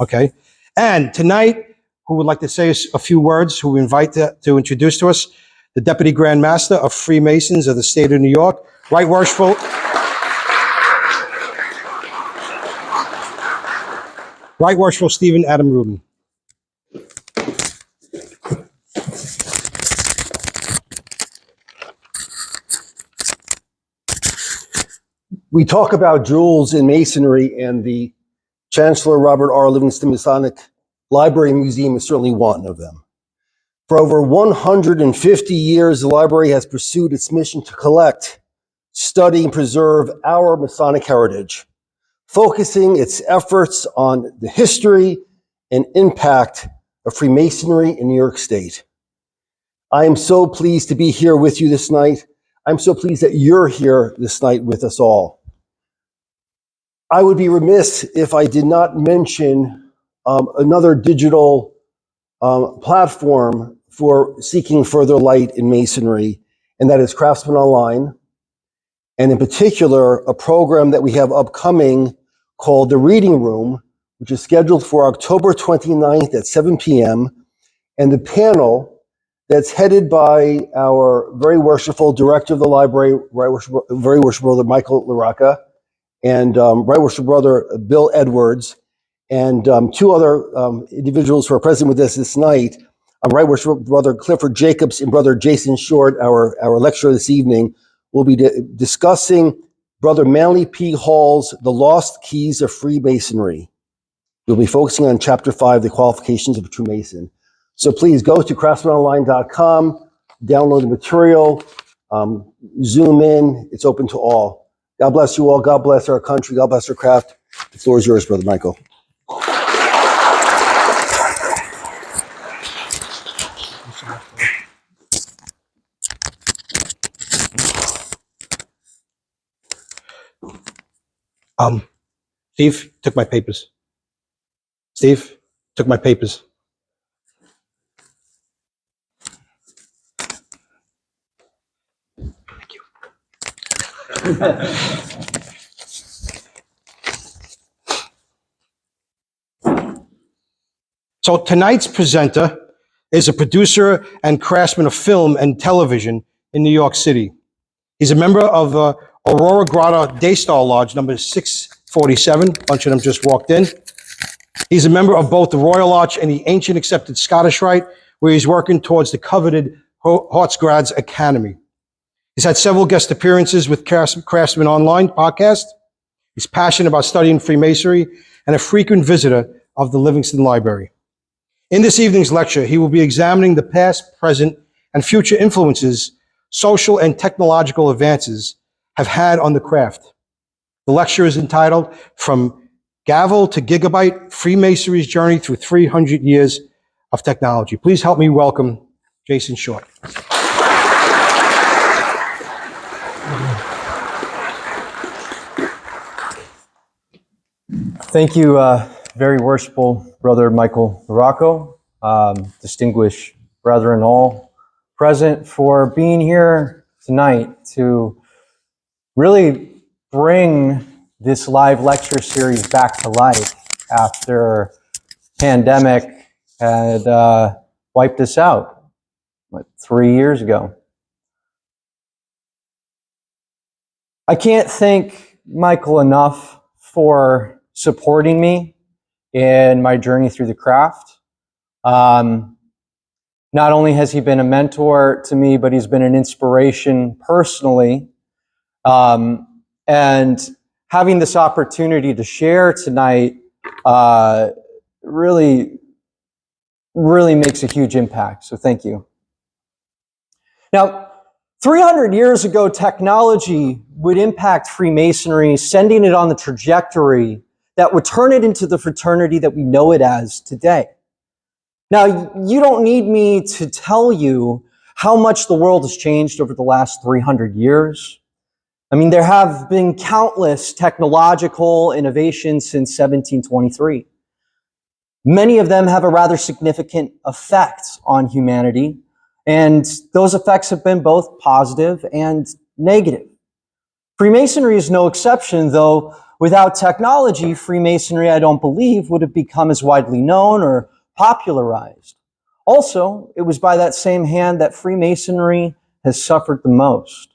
Okay. And tonight, who would like to say a few words, who we invite to introduce to us, the Deputy Grand Master of Freemasons of the state of New York, Right Worshipful Stephen Adam Rubin. We talk about jewels in Masonry, and the Chancellor Robert R. Livingston Masonic Library and Museum is certainly one of them. For over 150 years, the library has pursued its mission to collect, study, and preserve our Masonic heritage, focusing its efforts on the history and impact of Freemasonry in New York State. I am so pleased to be here with you this night. I'm so pleased that you're here this night with us all. I would be remiss if I did not mention another digital platform for seeking further light in Masonry, and that is Craftsmen Online, and in particular, a program that we have upcoming called The Reading Room, which is scheduled for October 29th at 7 p.m., and the panel that's headed by our very worshipful director of the library, very worshipful brother Michael LaRocca, and right worshipful brother Bill Edwards, and two other individuals who are present with us this night, right worshipful brother Clifford Jacobs and brother Jason Short, our lecturer this evening, will be discussing brother Manly P. Hall's The Lost Keys of Freemasonry. We'll be focusing on chapter 5, the qualifications of a true Mason. So please go to craftsmanonline.com, download the material, zoom in. It's open to all. God bless you all. God bless our country. God bless our craft. The floor is yours, Brother Michael. Steve took my papers. Steve took my papers. Thank you. So tonight's presenter is a producer and craftsman of film and television in New York City. He's a member of Aurora Grata-Day Star Lodge, number 647. A bunch of them just walked in. He's a member of both the Royal Arch and the Ancient Accepted Scottish Rite, where he's working towards the coveted Hauts Grade Academy. He's had several guest appearances with Craftsmen Online Podcast. He's passionate about studying Freemasonry and a frequent visitor of the Livingston Library. In this evening's lecture, he will be examining the past, present, and future influences social and technological advances have had on the craft. The lecture is entitled From Gavel to Gigabyte, Freemasonry's Journey Through 300 Years of Technology. Please help me welcome Jason Short. Thank you, very worshipful Brother Michael LaRocca, distinguished brethren all present, for being here tonight to really bring this live lecture series back to life after pandemic had wiped us out, 3 years ago. I can't thank Michael enough for supporting me in my journey through the craft. Not only has he been a mentor to me, but he's been an inspiration personally. And having this opportunity to share tonight really makes a huge impact. So thank you. Now, 300 years ago, technology would impact Freemasonry, sending it on the trajectory that would turn it into the fraternity that we know it as today. Now, you don't need me to tell you how much the world has changed over the last 300 years. I mean, there have been countless technological innovations since 1723. Many of them have a rather significant effect on humanity, and those effects have been both positive and negative. Freemasonry is no exception, though Without technology, Freemasonry, I don't believe, would have become as widely known or popularized. Also, it was by that same hand that Freemasonry has suffered the most.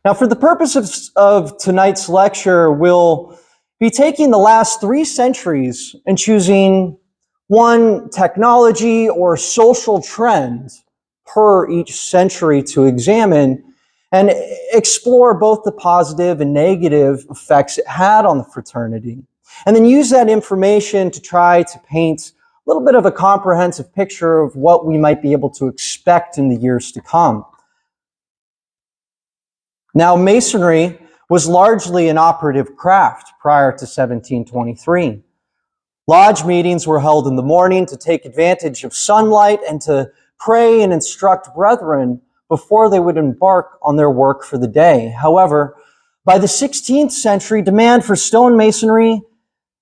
Now, for the purpose of tonight's lecture, we'll be taking the last 3 centuries and choosing one technology or social trend per each century to examine and explore both the positive and negative effects it had on the fraternity, and then use that information to try to paint a little bit of a comprehensive picture of what we might be able to expect in the years to come. Now, Masonry was largely an operative craft prior to 1723. Lodge meetings were held in the morning to take advantage of sunlight and to pray and instruct brethren before they would embark on their work for the day. However, by the 16th century, demand for stonemasonry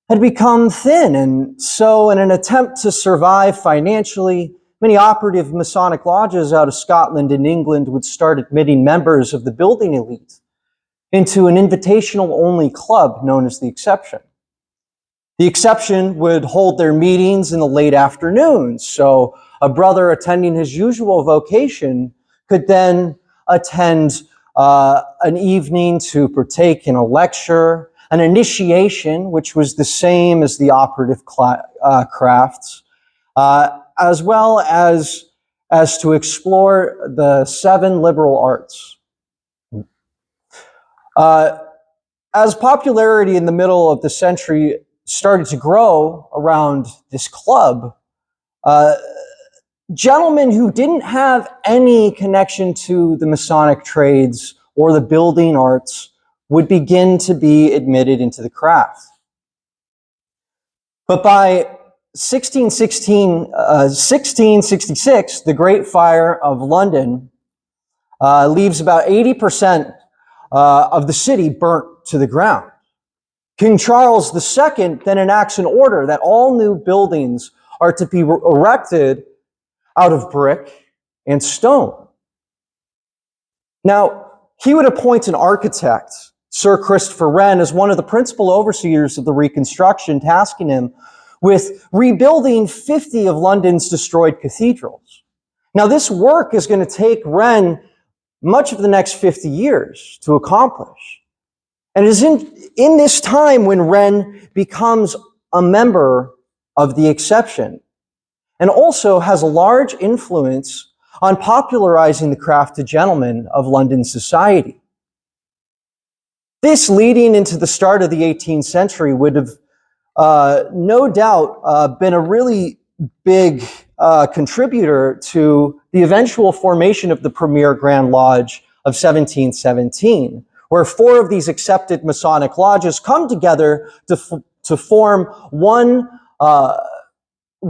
had become thin, and so in an attempt to survive financially, many operative Masonic lodges out of Scotland and England would start admitting members of the building elite into an invitational-only club known as the Exception. The Exception would hold their meetings in the late afternoons, so a brother attending his usual vocation could then attend an evening to partake in a lecture, an initiation, which was the same as the operative crafts, as well as to explore the 7 liberal arts. As popularity in the middle of the century started to grow around this club, gentlemen who didn't have any connection to the Masonic trades or the building arts would begin to be admitted into the craft. But by 1666, the Great Fire of London leaves about 80% of the city burnt to the ground. King Charles II then enacts an order that all new buildings are to be erected out of brick and stone. Now, he would appoint an architect, Sir Christopher Wren, as one of the principal overseers of the reconstruction, tasking him with rebuilding 50 of London's destroyed cathedrals. Now, this work is going to take Wren much of the next 50 years to accomplish. And it is in this time when Wren becomes a member of the Exception, and also has a large influence on popularizing the craft to gentlemen of London society. This, leading into the start of the 18th century, would have no doubt been a really big contributor to the eventual formation of the Premier Grand Lodge of 1717, where 4 of these accepted Masonic lodges come together to form one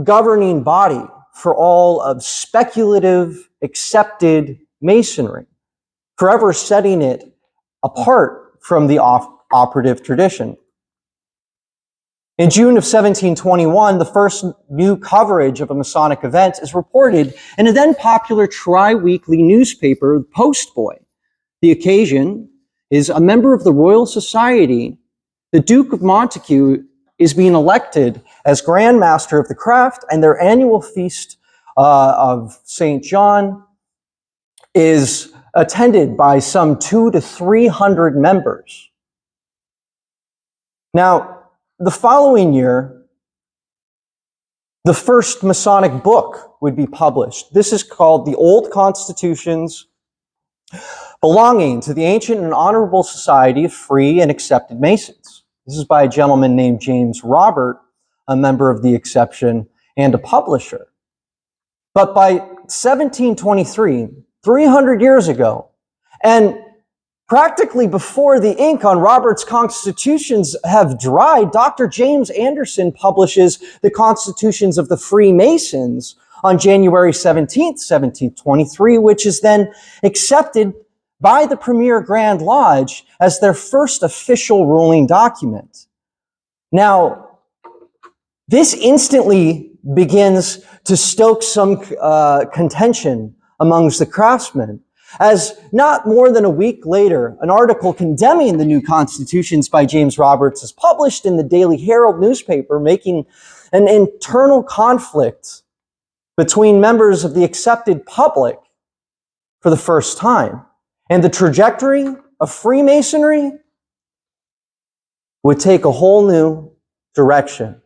governing body for all of speculative, accepted Masonry, forever setting it apart from the operative tradition. In June of 1721, the first new coverage of a Masonic event is reported in a then popular tri-weekly newspaper, the Post Boy. The occasion is a member of the Royal Society, the Duke of Montagu, is being elected as Grand Master of the craft, and their annual feast of St. John is attended by some 200 to 300 members. Now, the following year, the first Masonic book would be published. This is called The Old Constitutions Belonging to the Ancient and Honorable Society of Free and Accepted Masons. This is by a gentleman named James Robert, a member of the Exception and a publisher. But by 1723, 300 years ago, and practically before the ink on Robert's constitutions have dried, Dr. James Anderson publishes the Constitutions of the Freemasons on January 17th, 1723, which is then accepted by the Premier Grand Lodge as their first official ruling document. Now, this instantly begins to stoke some contention amongst the craftsmen, as not more than a week later, an article condemning the new constitutions by James Roberts is published in the Daily Herald newspaper, making an internal conflict between members of the accepted public for the first time. And the trajectory of Freemasonry would take a whole new direction.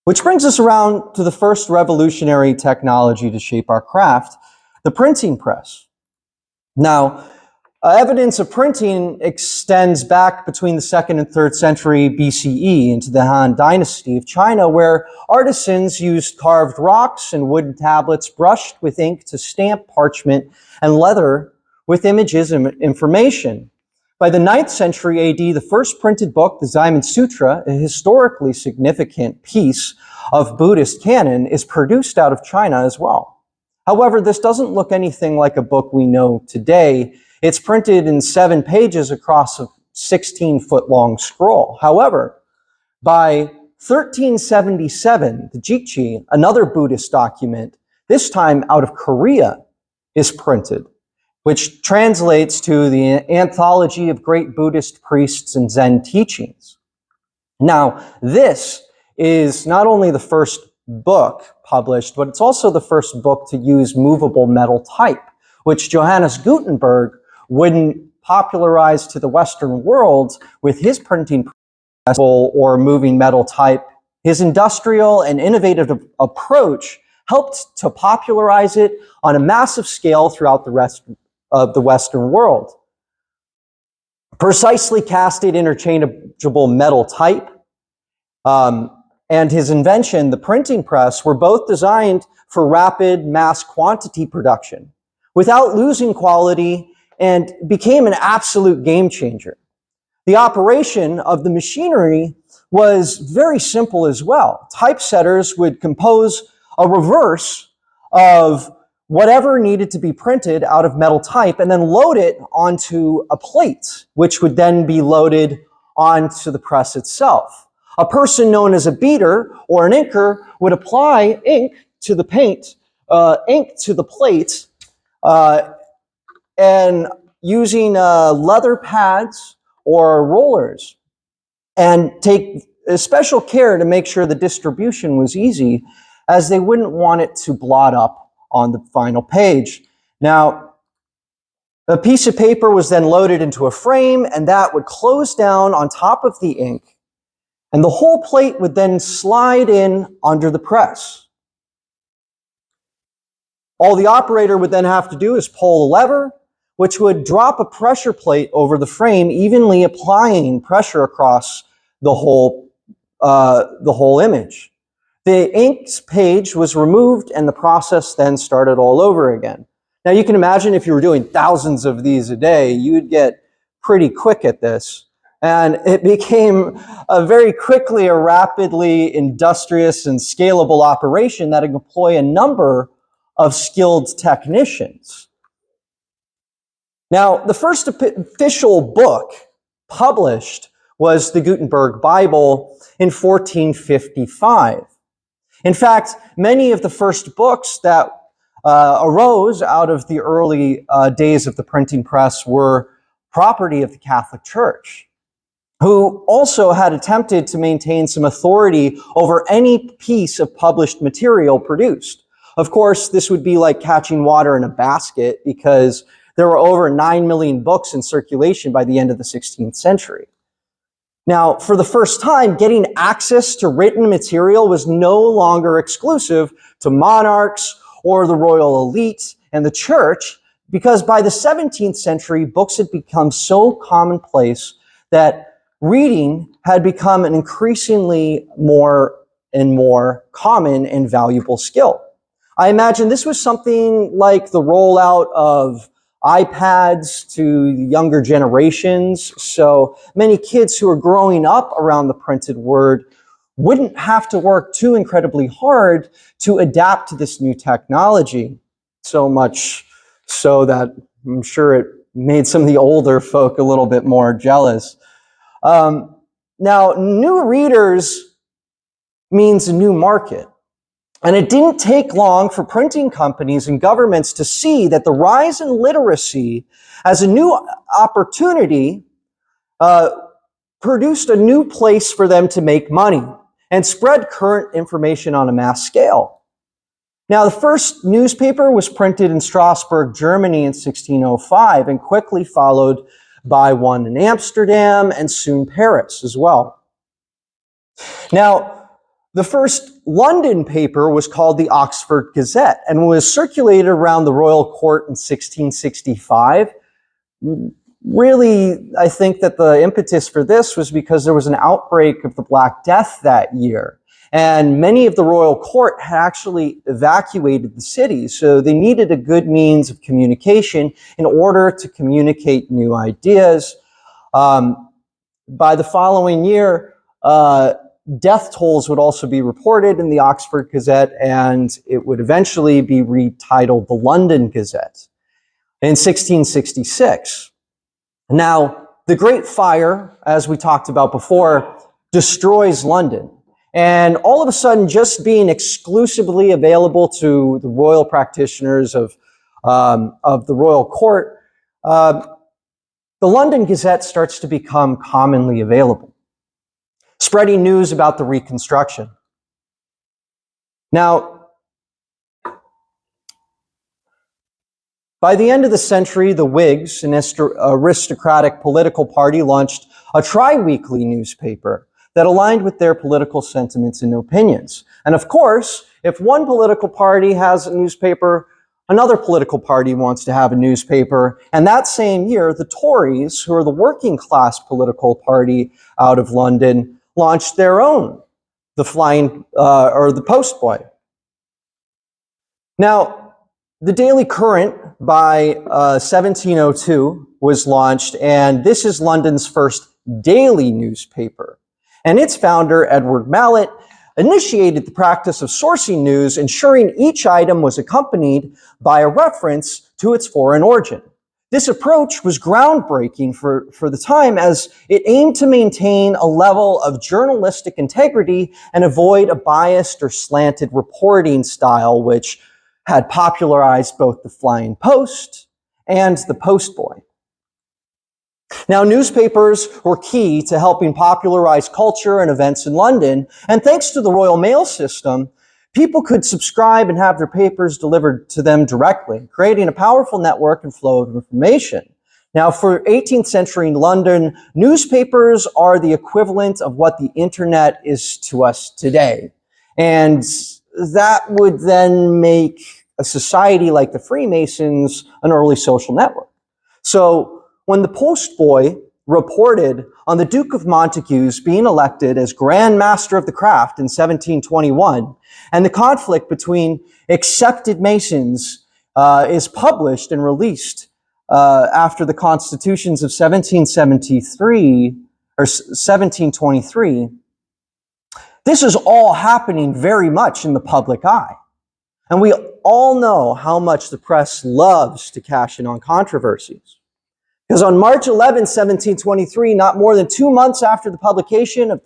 Which brings us around to the first revolutionary technology to shape our craft, the printing press. Now, evidence of printing extends back between the 2nd and 3rd century BCE into the Han Dynasty of China, where artisans used carved rocks and wooden tablets brushed with ink to stamp parchment and leather with images and information. By the 9th century AD, the first printed book, the Xiamen Sutra, a historically significant piece of Buddhist canon, is produced out of China as well. However, this doesn't look anything like a book we know today. It's printed in 7 pages across a 16-foot-long scroll. However, by 1377, the Jikchi, another Buddhist document, this time out of Korea, is printed, which translates to the Anthology of Great Buddhist Priests and Zen Teachings. Now, this is not only the first book published, but it's also the first book to use movable metal type, which Johannes Gutenberg wouldn't popularize to the Western world with his printing press or moving metal type. His industrial and innovative approach helped to popularize it on a massive scale throughout the rest of the Western world. Precisely casted interchangeable metal type, and his invention, the printing press, were both designed for rapid mass quantity production without losing quality, and became an absolute game changer. The operation of the machinery was very simple as well. Typesetters would compose a reverse of whatever needed to be printed out of metal type and then load it onto a plate, which would then be loaded onto the press itself. A person known as a beater or an inker would apply ink to the plate, and using leather pads or rollers, and take special care to make sure the distribution was easy, as they wouldn't want it to blot up on the final page. Now, a piece of paper was then loaded into a frame, and that would close down on top of the ink, and the whole plate would then slide in under the press. All the operator would then have to do is pull a lever, which would drop a pressure plate over the frame, evenly applying pressure across the whole image. The ink page was removed, and the process then started all over again. Now, you can imagine if you were doing thousands of these a day, you would get pretty quick at this. And it became very quickly a rapidly industrious and scalable operation that would employ a number of skilled technicians. Now, the first official book published was the Gutenberg Bible in 1455. In fact, many of the first books that arose out of the early days of the printing press were property of the Catholic Church, who also had attempted to maintain some authority over any piece of published material produced. Of course, this would be like catching water in a basket, because there were over 9 million books in circulation by the end of the 16th century. Now, for the first time, getting access to written material was no longer exclusive to monarchs or the royal elite and the church, because by the 17th century, books had become so commonplace that reading had become an increasingly more and more common and valuable skill. I imagine this was something like the rollout of iPads to younger generations. So many kids who are growing up around the printed word wouldn't have to work too incredibly hard to adapt to this new technology. So much so that I'm sure it made some of the older folk a little bit more jealous. Now, new readers means a new market. And it didn't take long for printing companies and governments to see that the rise in literacy as a new opportunity produced a new place for them to make money and spread current information on a mass scale. Now, the first newspaper was printed in Strasbourg, Germany in 1605 and quickly followed by one in Amsterdam and soon Paris as well. Now, the first London paper was called the Oxford Gazette and was circulated around the royal court in 1665. Really, I think that the impetus for this was because there was an outbreak of the Black Death that year. And many of the royal court had actually evacuated the city, so they needed a good means of communication in order to communicate new ideas. By the following year, death tolls would also be reported in the Oxford Gazette, and it would eventually be retitled the London Gazette in 1666. Now, the Great Fire, as we talked about before, destroys London. And all of a sudden, just being exclusively available to the royal practitioners of the royal court, the London Gazette starts to become commonly available, spreading news about the Reconstruction. Now, by the end of the century, the Whigs, an aristocratic political party, launched a tri-weekly newspaper that aligned with their political sentiments and opinions. And of course, if one political party has a newspaper, another political party wants to have a newspaper. And that same year, the Tories, who are the working class political party out of London, launched their own, the Post Boy. Now, the Daily Courant by 1702 was launched, and this is London's first daily newspaper. And its founder, Edward Mallet, initiated the practice of sourcing news, ensuring each item was accompanied by a reference to its foreign origin. This approach was groundbreaking for the time, as it aimed to maintain a level of journalistic integrity and avoid a biased or slanted reporting style, which had popularized both the Flying Post and the Post Boy. Now, newspapers were key to helping popularize culture and events in London, and thanks to the Royal Mail system, people could subscribe and have their papers delivered to them directly, creating a powerful network and flow of information. Now, for 18th century London, newspapers are the equivalent of what the internet is to us today. And that would then make a society like the Freemasons an early social network. So when the Post Boy reported on the Duke of Montagu's being elected as Grand Master of the Craft in 1721, and the conflict between accepted Masons is published and released after the constitutions of 1773 or 1723, this is all happening very much in the public eye. And we all know how much the press loves to cash in on controversies. Because on March 11, 1723, not more than 2 months after the publication of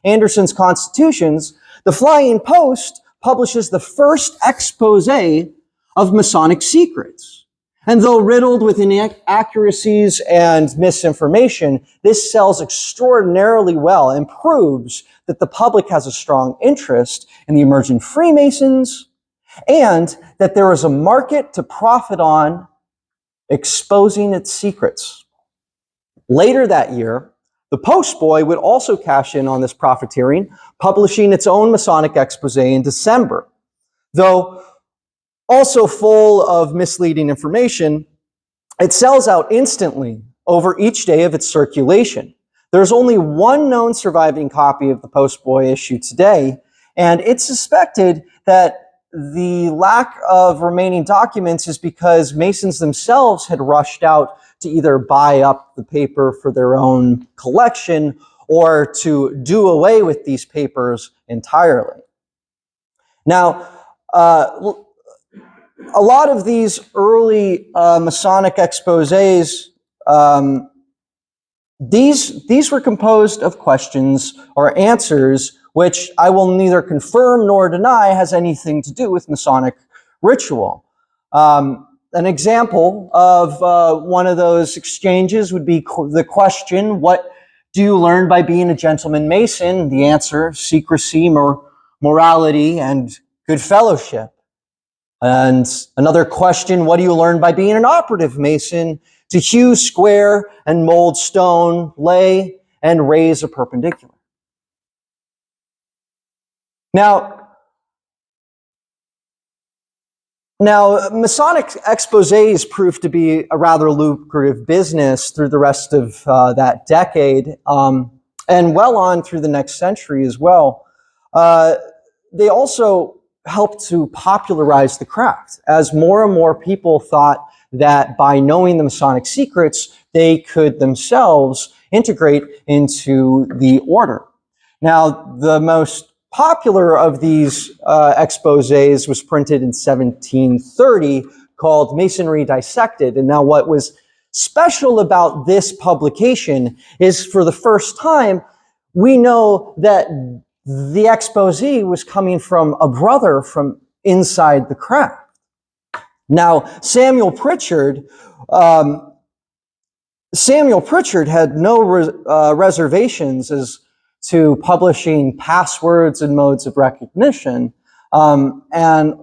Anderson's Constitutions, the Flying Post publishes the first expose of Masonic secrets. And though riddled with inaccuracies and misinformation, this sells extraordinarily well and proves that the public has a strong interest in the emerging Freemasons and that there is a market to profit on exposing its secrets. Later that year, the Post Boy would also cash in on this profiteering, publishing its own Masonic expose in December. Though also full of misleading information, it sells out instantly over each day of its circulation. There's only one known surviving copy of the Post Boy issue today, and it's suspected that the lack of remaining documents is because Masons themselves had rushed out to either buy up the paper for their own collection or to do away with these papers entirely. Now, a lot of these early Masonic exposés, these were composed of questions or answers which I will neither confirm nor deny has anything to do with Masonic ritual. An example of one of those exchanges would be the question, what do you learn by being a gentleman Mason? The answer, secrecy, morality, and good fellowship. And another question, what do you learn by being an operative Mason? To hew square and mold stone, lay and raise a perpendicular. Now, Masonic exposés proved to be a rather lucrative business through the rest of that decade, and well on through the next century as well. They also helped to popularize the craft, as more and more people thought that by knowing the Masonic secrets, they could themselves integrate into the order. Now, the most popular of these exposés was printed in 1730, called Masonry Dissected. And now what was special about this publication is, for the first time, we know that the exposé was coming from a brother from inside the craft. Now, Samuel Pritchard had no reservations as to publishing passwords and modes of recognition, and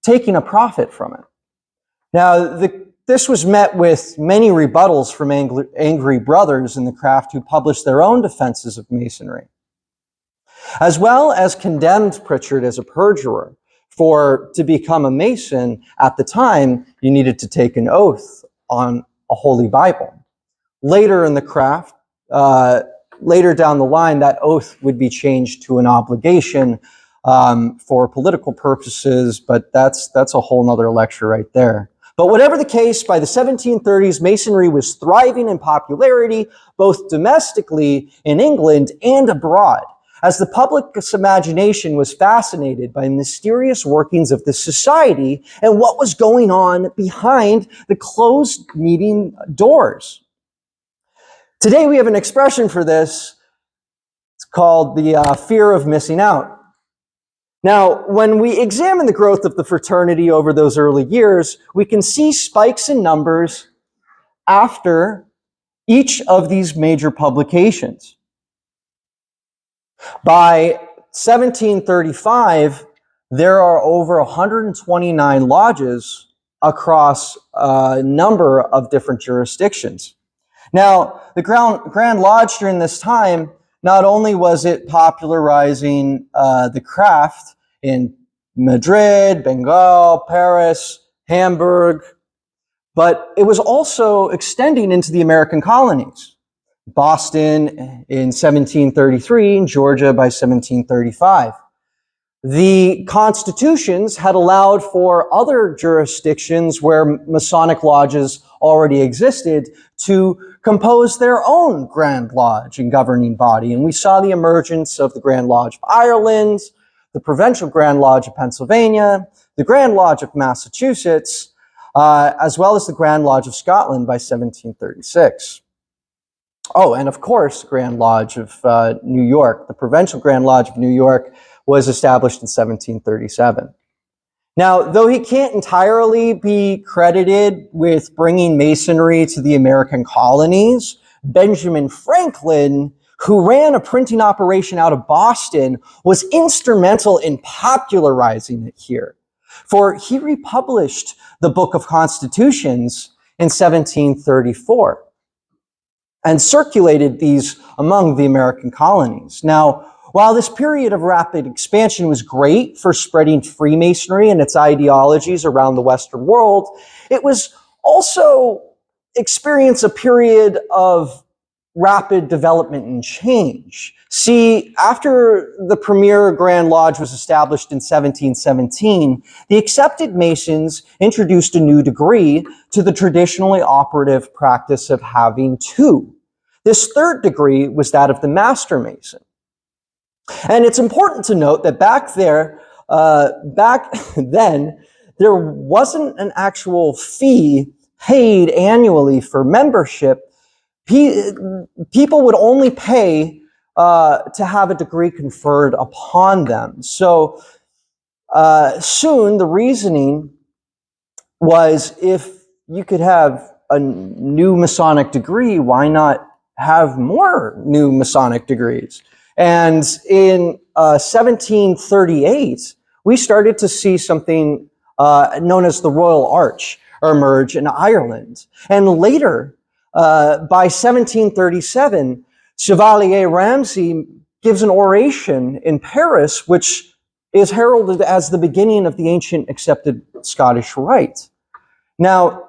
taking a profit from it. Now, this was met with many rebuttals from angry brothers in the craft who published their own defenses of Masonry, as well as condemned Pritchard as a perjurer. For to become a Mason at the time, you needed to take an oath on a Holy Bible. Later in the craft, later down the line, that oath would be changed to an obligation for political purposes, but that's a whole nother lecture right there. But whatever the case, by the 1730s, Masonry was thriving in popularity, both domestically in England and abroad, as the public's imagination was fascinated by the mysterious workings of this society and what was going on behind the closed meeting doors. Today we have an expression for this. It's called the fear of missing out. Now, when we examine the growth of the fraternity over those early years, we can see spikes in numbers after each of these major publications. By 1735, there are over 129 lodges across a number of different jurisdictions. Now, the Grand Lodge during this time, not only was it popularizing the craft in Madrid, Bengal, Paris, Hamburg, but it was also extending into the American colonies. Boston in 1733, and Georgia by 1735. The constitutions had allowed for other jurisdictions where Masonic lodges already existed to compose their own Grand Lodge and governing body. And we saw the emergence of the Grand Lodge of Ireland, the Provincial Grand Lodge of Pennsylvania, the Grand Lodge of Massachusetts, as well as the Grand Lodge of Scotland by 1736. Oh, and of course, Grand Lodge of New York. The Provincial Grand Lodge of New York was established in 1737. Now, though he can't entirely be credited with bringing Masonry to the American colonies, Benjamin Franklin, who ran a printing operation out of Boston, was instrumental in popularizing it here. For he republished the Book of Constitutions in 1734. And circulated these among the American colonies. Now, while this period of rapid expansion was great for spreading Freemasonry and its ideologies around the Western world, it was also experienced a period of rapid development and change. See, after the premier Grand Lodge was established in 1717, the accepted Masons introduced a new degree to the traditionally operative practice of having two. This third degree was that of the Master Mason. And it's important to note that back then, there wasn't an actual fee paid annually for membership. People would only pay to have a degree conferred upon them. So soon the reasoning was, if you could have a new Masonic degree, why not have more new Masonic degrees? And in 1738, we started to see something known as the Royal Arch emerge in Ireland. And later, by 1737, Chevalier Ramsay gives an oration in Paris, which is heralded as the beginning of the Ancient Accepted Scottish Rite. Now,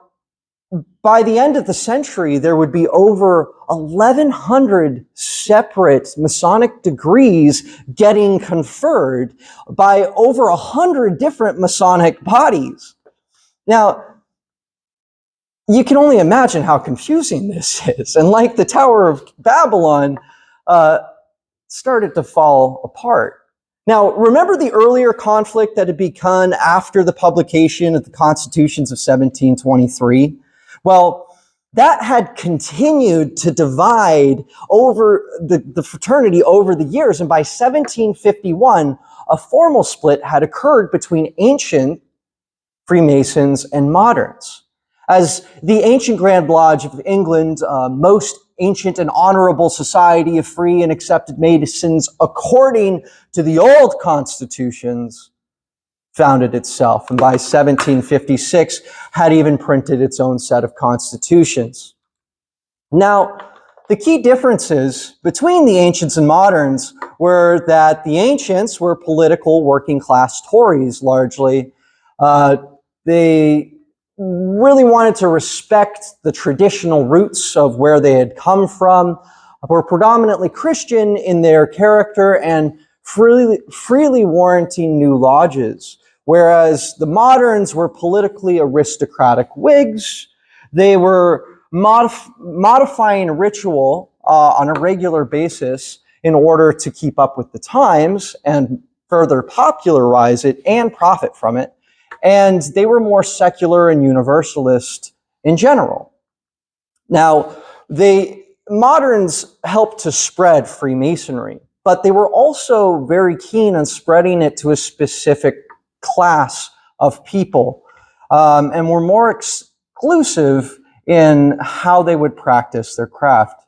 by the end of the century, there would be over 1,100 separate Masonic degrees getting conferred by over 100 different Masonic bodies. Now, you can only imagine how confusing this is. And like the Tower of Babylon, started to fall apart. Now, remember the earlier conflict that had begun after the publication of the Constitutions of 1723? Well, that had continued to divide over the fraternity over the years. And by 1751, a formal split had occurred between ancient Freemasons and moderns. As the Ancient Grand Lodge of England, most ancient and honorable society of free and accepted Masons, according to the old constitutions, founded itself, and by 1756 had even printed its own set of constitutions. Now, the key differences between the ancients and moderns were that the ancients were political working class Tories largely. They really wanted to respect the traditional roots of where they had come from, were predominantly Christian in their character, and freely warranting new lodges. Whereas the moderns were politically aristocratic Whigs. They were modifying ritual on a regular basis in order to keep up with the times and further popularize it and profit from it. And they were more secular and universalist in general. Now, moderns helped to spread Freemasonry, but they were also very keen on spreading it to a specific class of people, and were more exclusive in how they would practice their craft.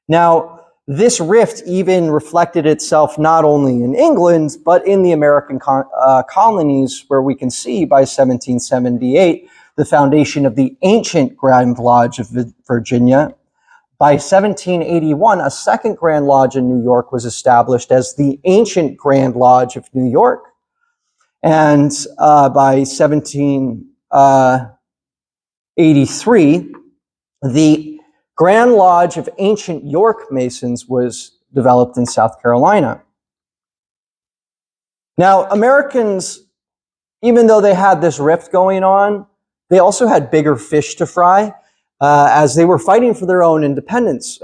Now, this rift even reflected itself not only in England, but in the American colonies, where we can see by 1778 the foundation of the Ancient Grand Lodge of Virginia. By 1781, a second Grand Lodge in New York was established as the Ancient Grand Lodge of New York. And by 1783, the Grand Lodge of Ancient York Masons was developed in South Carolina. Now, Americans, even though they had this rift going on, they also had bigger fish to fry, as they were fighting for their own independence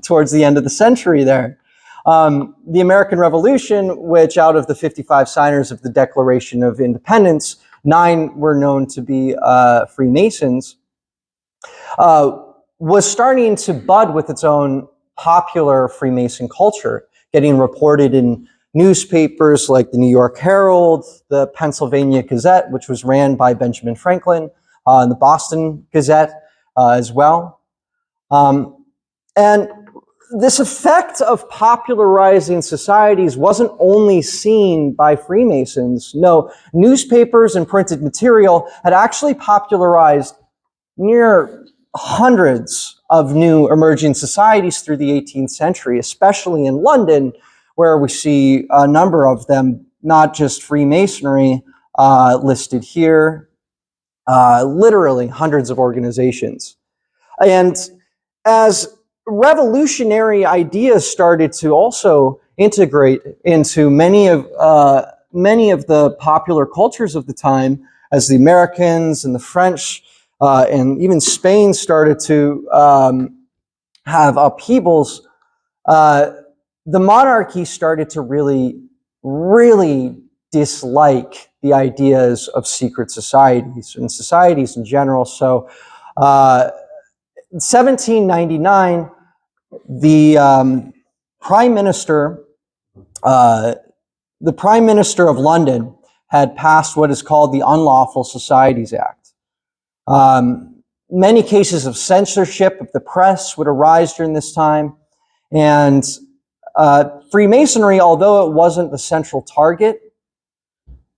towards the end of the century there. The American Revolution, which out of the 55 signers of the Declaration of Independence, 9 were known to be Freemasons, was starting to bud with its own popular Freemason culture, getting reported in newspapers like the New York Herald, the Pennsylvania Gazette, which was ran by Benjamin Franklin, and the Boston Gazette as well. And this effect of popularizing societies wasn't only seen by Freemasons. No, newspapers and printed material had actually popularized near hundreds of new emerging societies through the 18th century, especially in London, where we see a number of them, not just Freemasonry, listed here, literally hundreds of organizations. And as revolutionary ideas started to also integrate into many of the popular cultures of the time, as the Americans and the French and even Spain started to have upheavals, the monarchy started to really dislike the ideas of secret societies and societies in general. So, 1799, the Prime Minister, the Prime Minister of London had passed what is called the Unlawful Societies Act. Many cases of censorship of the press would arise during this time, and Freemasonry, although it wasn't the central target,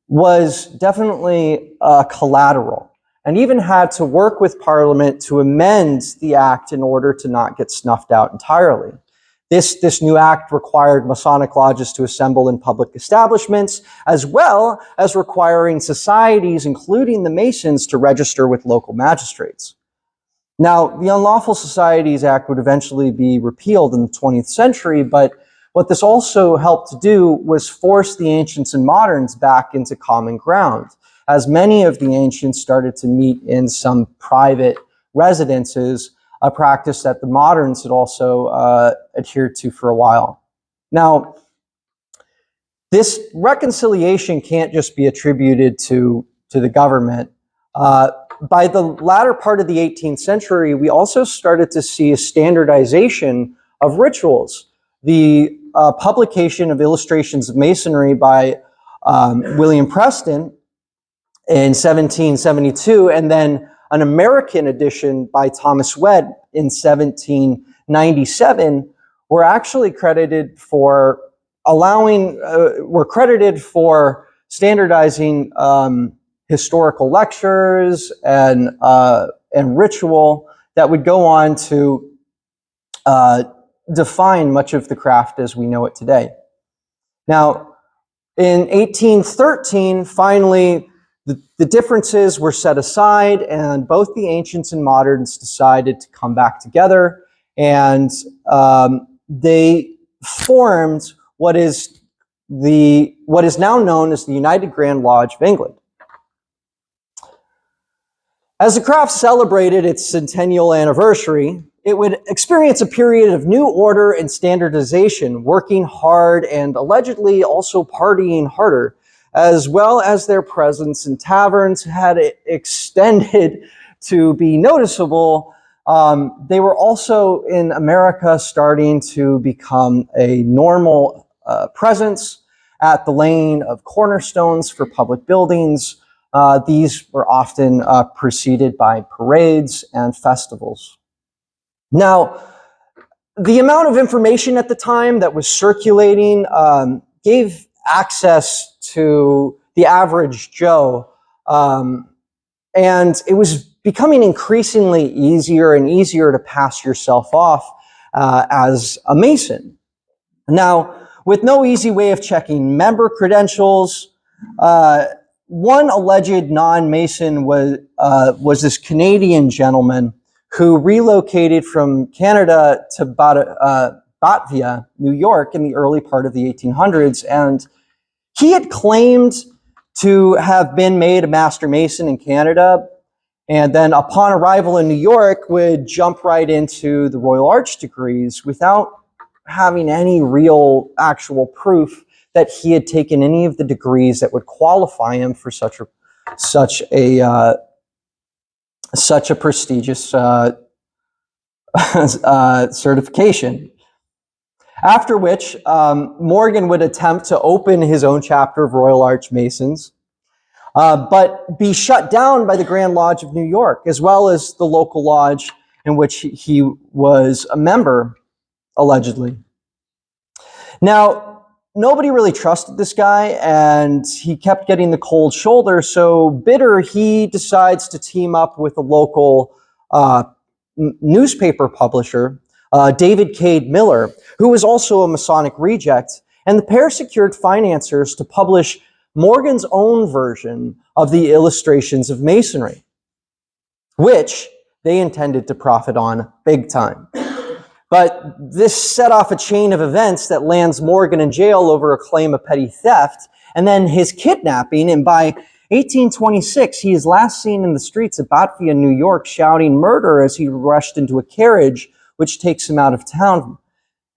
was definitely collateral, and even had to work with Parliament to amend the act in order to not get snuffed out entirely. This new act required Masonic lodges to assemble in public establishments, as well as requiring societies, including the Masons, to register with local magistrates. Now, the Unlawful Societies Act would eventually be repealed in the 20th century, but what this also helped to do was force the ancients and moderns back into common ground, as many of the ancients started to meet in some private residences, a practice that the moderns had also adhered to for a while. Now, this reconciliation can't just be attributed to the government. By the latter part of the 18th century, we also started to see a standardization of rituals. The publication of Illustrations of Masonry by William Preston in 1772, and then an American edition by Thomas Webb in 1797 were actually credited for standardizing historical lectures and ritual that would go on to define much of the craft as we know it today. Now, in 1813, finally, the differences were set aside, and both the ancients and moderns decided to come back together, and they formed what is now known as the United Grand Lodge of England. As the craft celebrated its centennial anniversary, it would experience a period of new order and standardization, working hard and allegedly also partying harder, as well as their presence in taverns had extended to be noticeable. They were also in America starting to become a normal presence at the laying of cornerstones for public buildings. These were often preceded by parades and festivals. Now, the amount of information at the time that was circulating gave access to the average Joe, and it was becoming increasingly easier and easier to pass yourself off as a Mason. Now, with no easy way of checking member credentials, one alleged non-Mason was this Canadian gentleman who relocated from Canada to Batavia, New York, in the early part of the 1800s, and he had claimed to have been made a Master Mason in Canada, and then upon arrival in New York would jump right into the Royal Arch degrees without having any real actual proof that he had taken any of the degrees that would qualify him for such a prestigious certification. After which, Morgan would attempt to open his own chapter of Royal Arch Masons, but be shut down by the Grand Lodge of New York, as well as the local lodge in which he was a member, allegedly. Now, nobody really trusted this guy, and he kept getting the cold shoulder, so bitter, he decides to team up with a local newspaper publisher, David Cade Miller, who was also a Masonic reject, and the pair secured financiers to publish Morgan's own version of the Illustrations of Masonry, which they intended to profit on big time. But this set off a chain of events that lands Morgan in jail over a claim of petty theft, and then his kidnapping, and by 1826, he is last seen in the streets of Batavia, New York, shouting murder as he rushed into a carriage, which takes him out of town,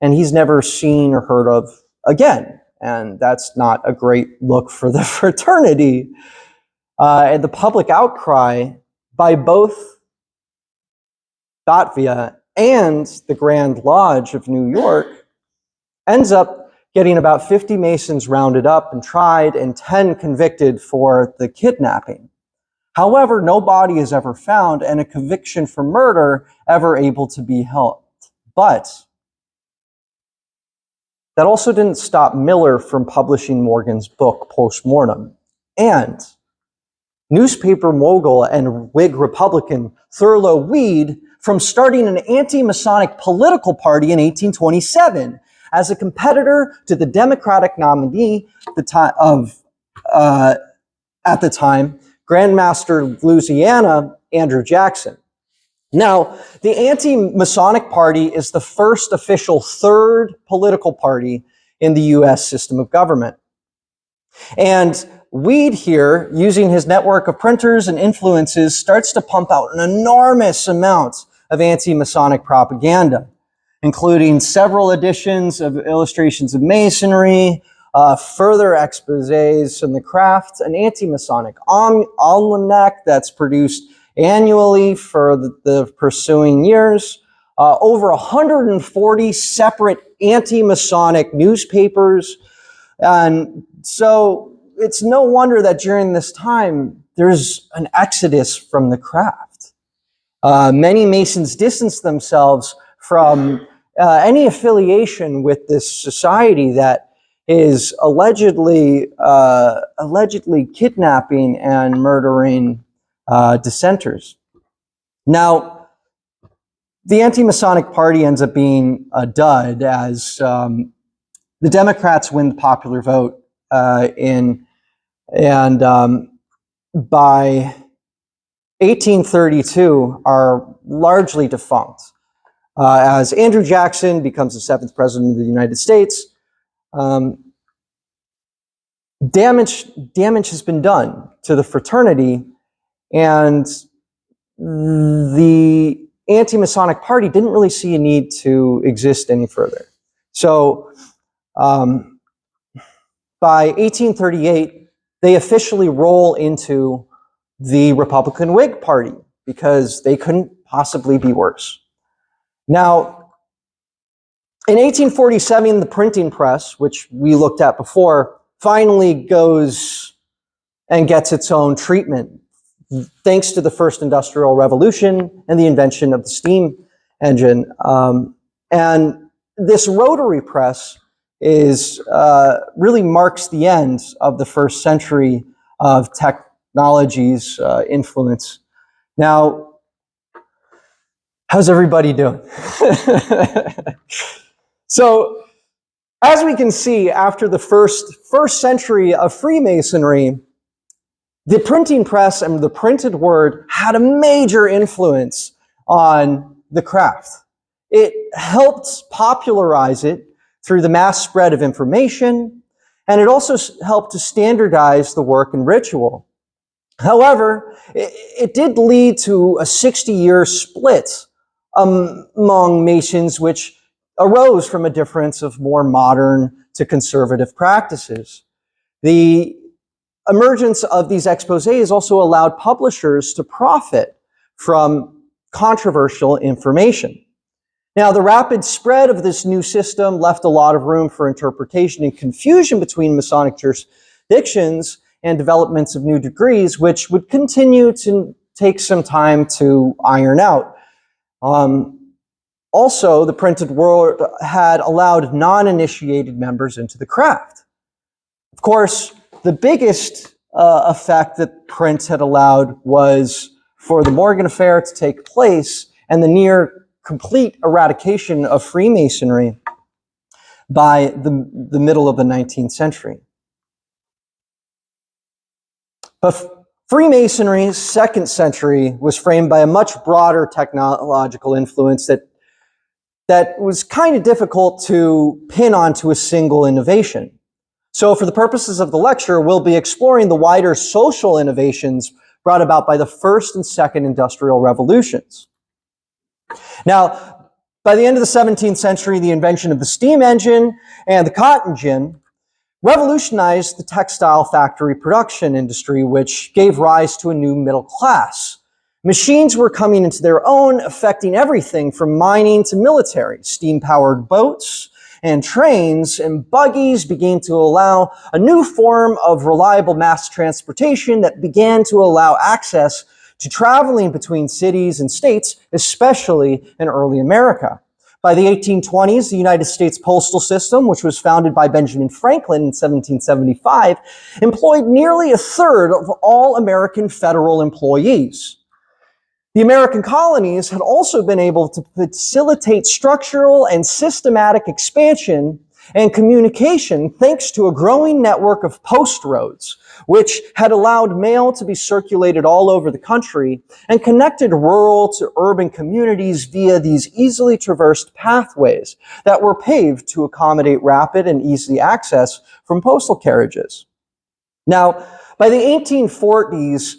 and he's never seen or heard of again. And that's not a great look for the fraternity. And the public outcry by both Batavia and the Grand Lodge of New York ends up getting about 50 Masons rounded up and tried and 10 convicted for the kidnapping. However, no body is ever found and a conviction for murder ever able to be held. But that also didn't stop Miller from publishing Morgan's book, Postmortem. And newspaper mogul and Whig Republican Thurlow Weed from starting an anti-Masonic political party in 1827 as a competitor to the Democratic nominee at the time, Grandmaster of Louisiana, Andrew Jackson. Now, the anti-Masonic Party is the first official third political party in the U.S. system of government. And Weed here, using his network of printers and influences, starts to pump out an enormous amount of anti-Masonic propaganda, including several editions of illustrations of Masonry, further exposés from the craft, an anti-Masonic almanac that's produced annually for the pursuing years, over 140 separate anti-Masonic newspapers. And so it's no wonder that during this time, there's an exodus from the craft. Many Masons distanced themselves from any affiliation with this society that is allegedly kidnapping and murdering dissenters. Now, the anti-Masonic Party ends up being a dud as the Democrats win the popular vote by 1832 are largely defunct. As Andrew Jackson becomes the 7th president of the United States, damage has been done to the fraternity, and the anti-Masonic Party didn't really see a need to exist any further. So by 1838, they officially roll into the Republican Whig Party because they couldn't possibly be worse. Now, in 1847, the printing press, which we looked at before, finally goes and gets its own treatment, thanks to the first industrial revolution and the invention of the steam engine. And this rotary press really marks the end of the first century of technology's influence. Now, how's everybody doing? So, as we can see, after the first century of Freemasonry, the printing press and the printed word had a major influence on the craft. It helped popularize it through the mass spread of information, and it also helped to standardize the work and ritual. However, it did lead to a 60-year split among Masons, which arose from a difference of more modern to conservative practices. The emergence of these exposés also allowed publishers to profit from controversial information. Now, the rapid spread of this new system left a lot of room for interpretation and confusion between Masonic jurisdictions and developments of new degrees, which would continue to take some time to iron out. Also, the printed word had allowed non-initiated members into the craft. Of course, the biggest effect that print had allowed was for the Morgan Affair to take place and the near complete eradication of Freemasonry by the middle of the 19th century. But Freemasonry's second century was framed by a much broader technological influence that was kind of difficult to pin onto a single innovation. So for the purposes of the lecture, we'll be exploring the wider social innovations brought about by the first and second industrial revolutions. Now, by the end of the 17th century, the invention of the steam engine and the cotton gin revolutionized the textile factory production industry, which gave rise to a new middle class. Machines were coming into their own, affecting everything from mining to military. Steam-powered boats and trains and buggies began to allow a new form of reliable mass transportation that began to allow access to traveling between cities and states, especially in early America. By the 1820s, the United States postal system, which was founded by Benjamin Franklin in 1775, employed nearly a third of all American federal employees. The American colonies had also been able to facilitate structural and systematic expansion and communication thanks to a growing network of post roads, which had allowed mail to be circulated all over the country and connected rural to urban communities via these easily traversed pathways that were paved to accommodate rapid and easy access from postal carriages. Now, by the 1840s,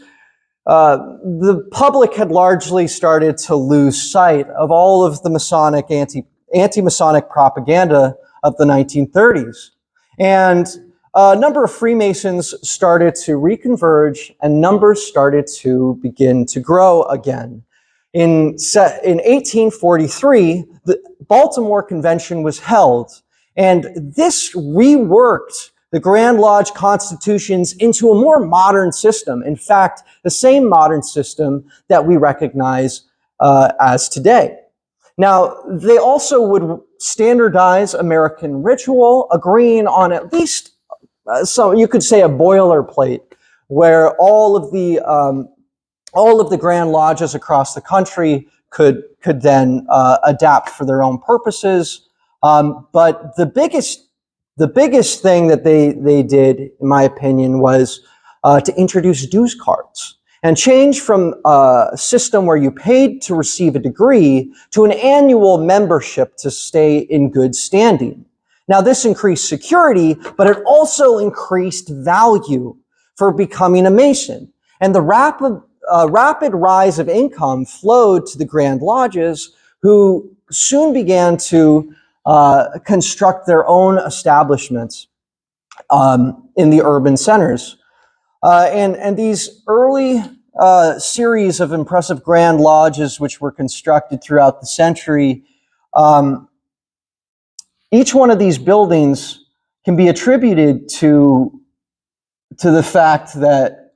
the public had largely started to lose sight of all of the Masonic anti-Masonic propaganda of the 1930s. And a number of Freemasons started to reconverge and numbers started to begin to grow again. In 1843, the Baltimore Convention was held, and this reworked the Grand Lodge constitutions into a more modern system. In fact, the same modern system that we recognize as today. Now, they also would standardize American ritual, agreeing on at least, so you could say, a boilerplate, where all of the Grand Lodges across the country could then adapt for their own purposes. But the biggest thing that they did, in my opinion, was to introduce dues cards and change from a system where you paid to receive a degree to an annual membership to stay in good standing. Now, this increased security, but it also increased value for becoming a Mason. And the rapid rise of income flowed to the Grand Lodges, who soon began to construct their own establishments in the urban centers. And these early series of impressive Grand Lodges, which were constructed throughout the century, each one of these buildings can be attributed to the fact that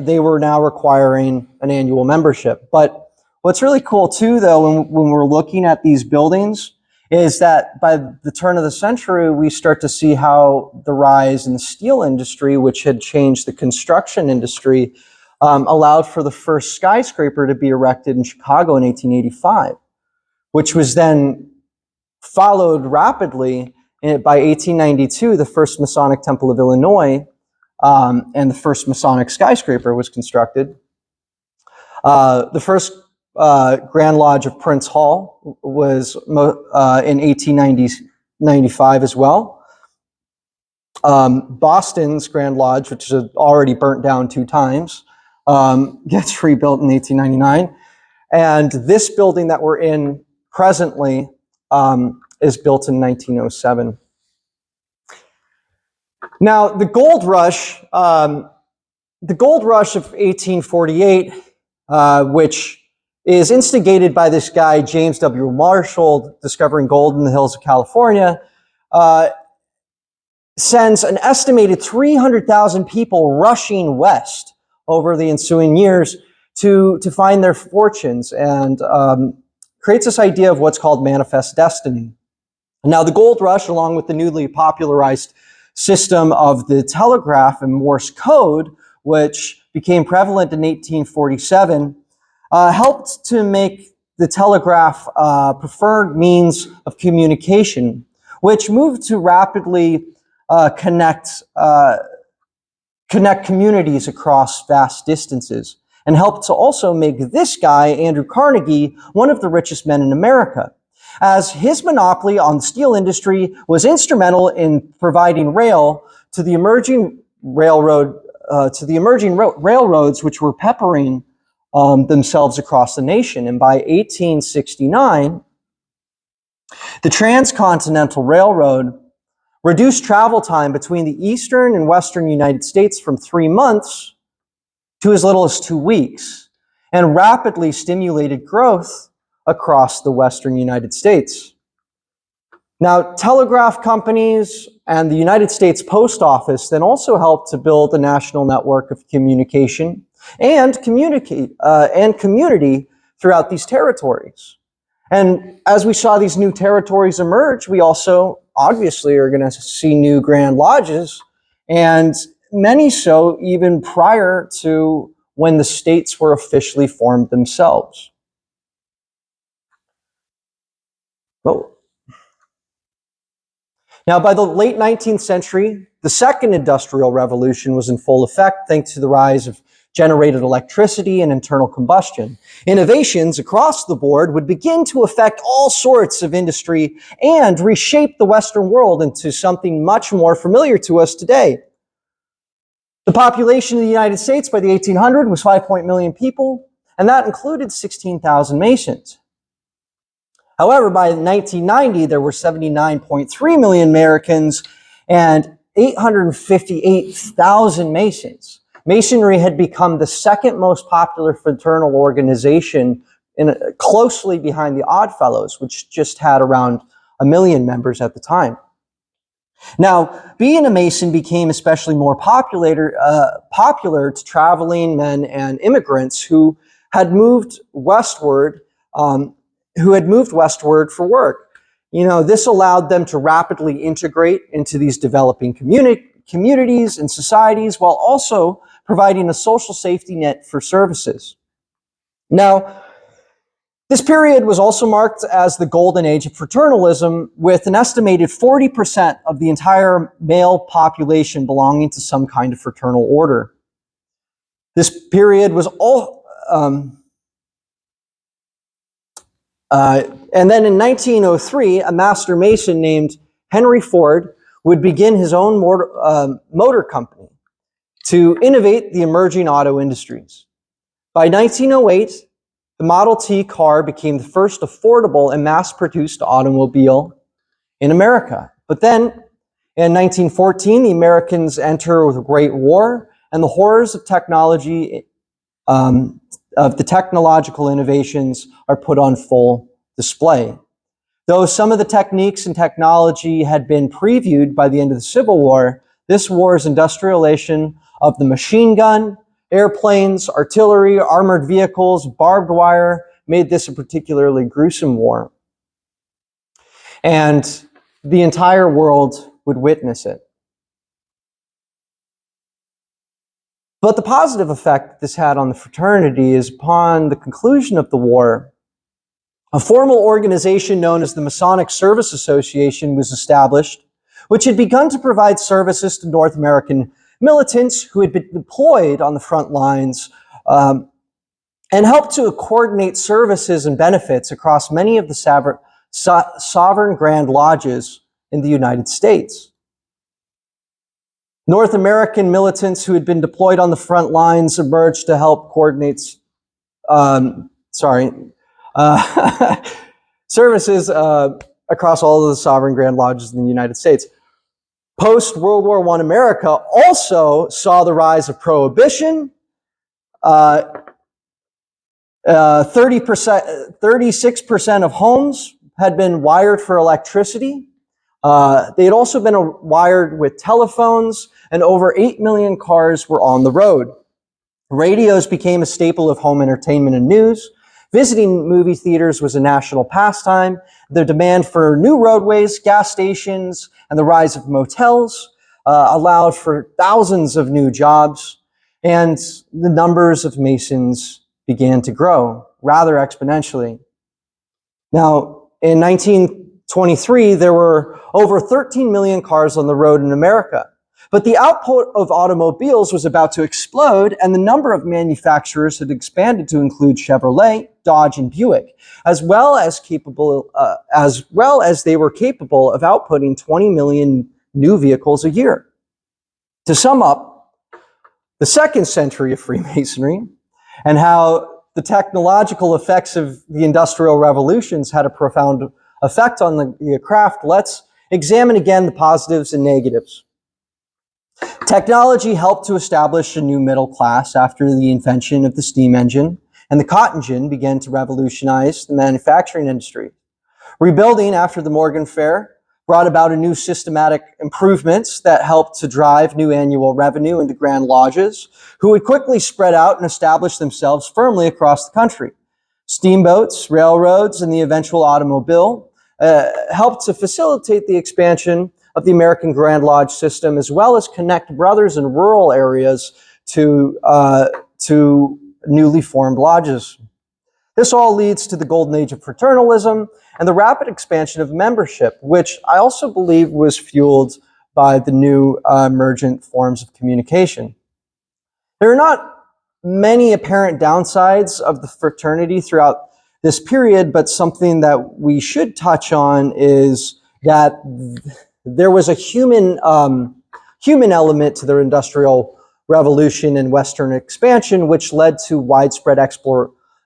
they were now requiring an annual membership. But what's really cool too, though, when we're looking at these buildings, is that by the turn of the century, we start to see how the rise in the steel industry, which had changed the construction industry, allowed for the first skyscraper to be erected in Chicago in 1885, which was then followed rapidly by 1892, the first Masonic Temple of Illinois, and the first Masonic skyscraper was constructed. The first Grand Lodge of Prince Hall was in 1895 as well. Boston's Grand Lodge, which is already burnt down 2 times, gets rebuilt in 1899. And this building that we're in presently is built in 1907. Now, the gold rush of 1848, which is instigated by this guy, James W. Marshall, discovering gold in the hills of California, sends an estimated 300,000 people rushing west over the ensuing years to find their fortunes, and creates this idea of what's called manifest destiny. Now, the gold rush, along with the newly popularized system of the telegraph and Morse code, which became prevalent in 1847, helped to make the telegraph preferred means of communication, which moved to rapidly connect communities across vast distances, and helped to also make this guy, Andrew Carnegie, one of the richest men in America, as his monopoly on the steel industry was instrumental in providing rail to the emerging railroads which were peppering themselves across the nation. And by 1869, the Transcontinental Railroad reduced travel time between the eastern and western United States from 3 months to as little as 2 weeks, and rapidly stimulated growth across the western United States. Now, telegraph companies and the United States Post Office then also helped to build a national network of communication and community throughout these territories. And as we saw these new territories emerge, we also obviously are going to see new Grand Lodges, and many so even prior to when the states were officially formed themselves. Now, by the late 19th century, the second industrial revolution was in full effect thanks to the rise of generated electricity and internal combustion. Innovations across the board would begin to affect all sorts of industry and reshape the Western world into something much more familiar to us today. The population of the United States by the 1800s was 5 million people, and that included 16,000 Masons. However, by 1990, there were 79.3 million Americans and 858,000 Masons. Masonry had become the second most popular fraternal organization, closely behind the Odd Fellows, which just had around 1 million members at the time. Now, being a Mason became especially more popular to traveling men and immigrants who had moved westward for work. This allowed them to rapidly integrate into these developing communities and societies while also providing a social safety net for services. Now, this period was also marked as the golden age of fraternalism, with an estimated 40% of the entire male population belonging to some kind of fraternal order. This period was and then in 1903, a master mason named Henry Ford would begin his own motor company to innovate the emerging auto industries. By 1908, the Model T car became the first affordable and mass-produced automobile in America. But then, in 1914, the Americans enter the Great War, and the horrors of technology of the technological innovations are put on full display. Though some of the techniques and technology had been previewed by the end of the Civil War, this war's industrialization of the machine gun, airplanes, artillery, armored vehicles, barbed wire made this a particularly gruesome war. And the entire world would witness it. But the positive effect this had on the fraternity is upon the conclusion of the war, a formal organization known as the Masonic Service Association was established, which had begun to provide services to North American militants who had been deployed on the front lines and helped to coordinate services and benefits across many of the sovereign Grand Lodges in the United States. North American militants who had been deployed on the front lines emerged to help coordinate services across all of the sovereign Grand Lodges in the United States. Post-World War I America also saw the rise of prohibition. 36% of homes had been wired for electricity. They had also been wired with telephones, and over 8 million cars were on the road. Radios became a staple of home entertainment and news. Visiting movie theaters was a national pastime. The demand for new roadways, gas stations, and the rise of motels allowed for thousands of new jobs, and the numbers of Masons began to grow rather exponentially. Now, in 1923, there were over 13 million cars on the road in America. But the output of automobiles was about to explode, and the number of manufacturers had expanded to include Chevrolet, Dodge, and Buick, as well as they were capable of outputting 20 million new vehicles a year. To sum up, the second century of Freemasonry and how the technological effects of the Industrial Revolutions had a profound effect on the craft, let's examine again the positives and negatives. Technology helped to establish a new middle class after the invention of the steam engine, and the cotton gin began to revolutionize the manufacturing industry. Rebuilding after the Morgan Fair brought about a new systematic improvements that helped to drive new annual revenue into Grand Lodges, who would quickly spread out and establish themselves firmly across the country. Steamboats, railroads, and the eventual automobile helped to facilitate the expansion of the American Grand Lodge system, as well as connect brothers in rural areas to newly formed lodges. This all leads to the golden age of fraternalism and the rapid expansion of membership, which I also believe was fueled by the new emergent forms of communication. There are not many apparent downsides of the fraternity throughout this period, but something that we should touch on is that there was a human element to the Industrial Revolution and Western expansion, which led to widespread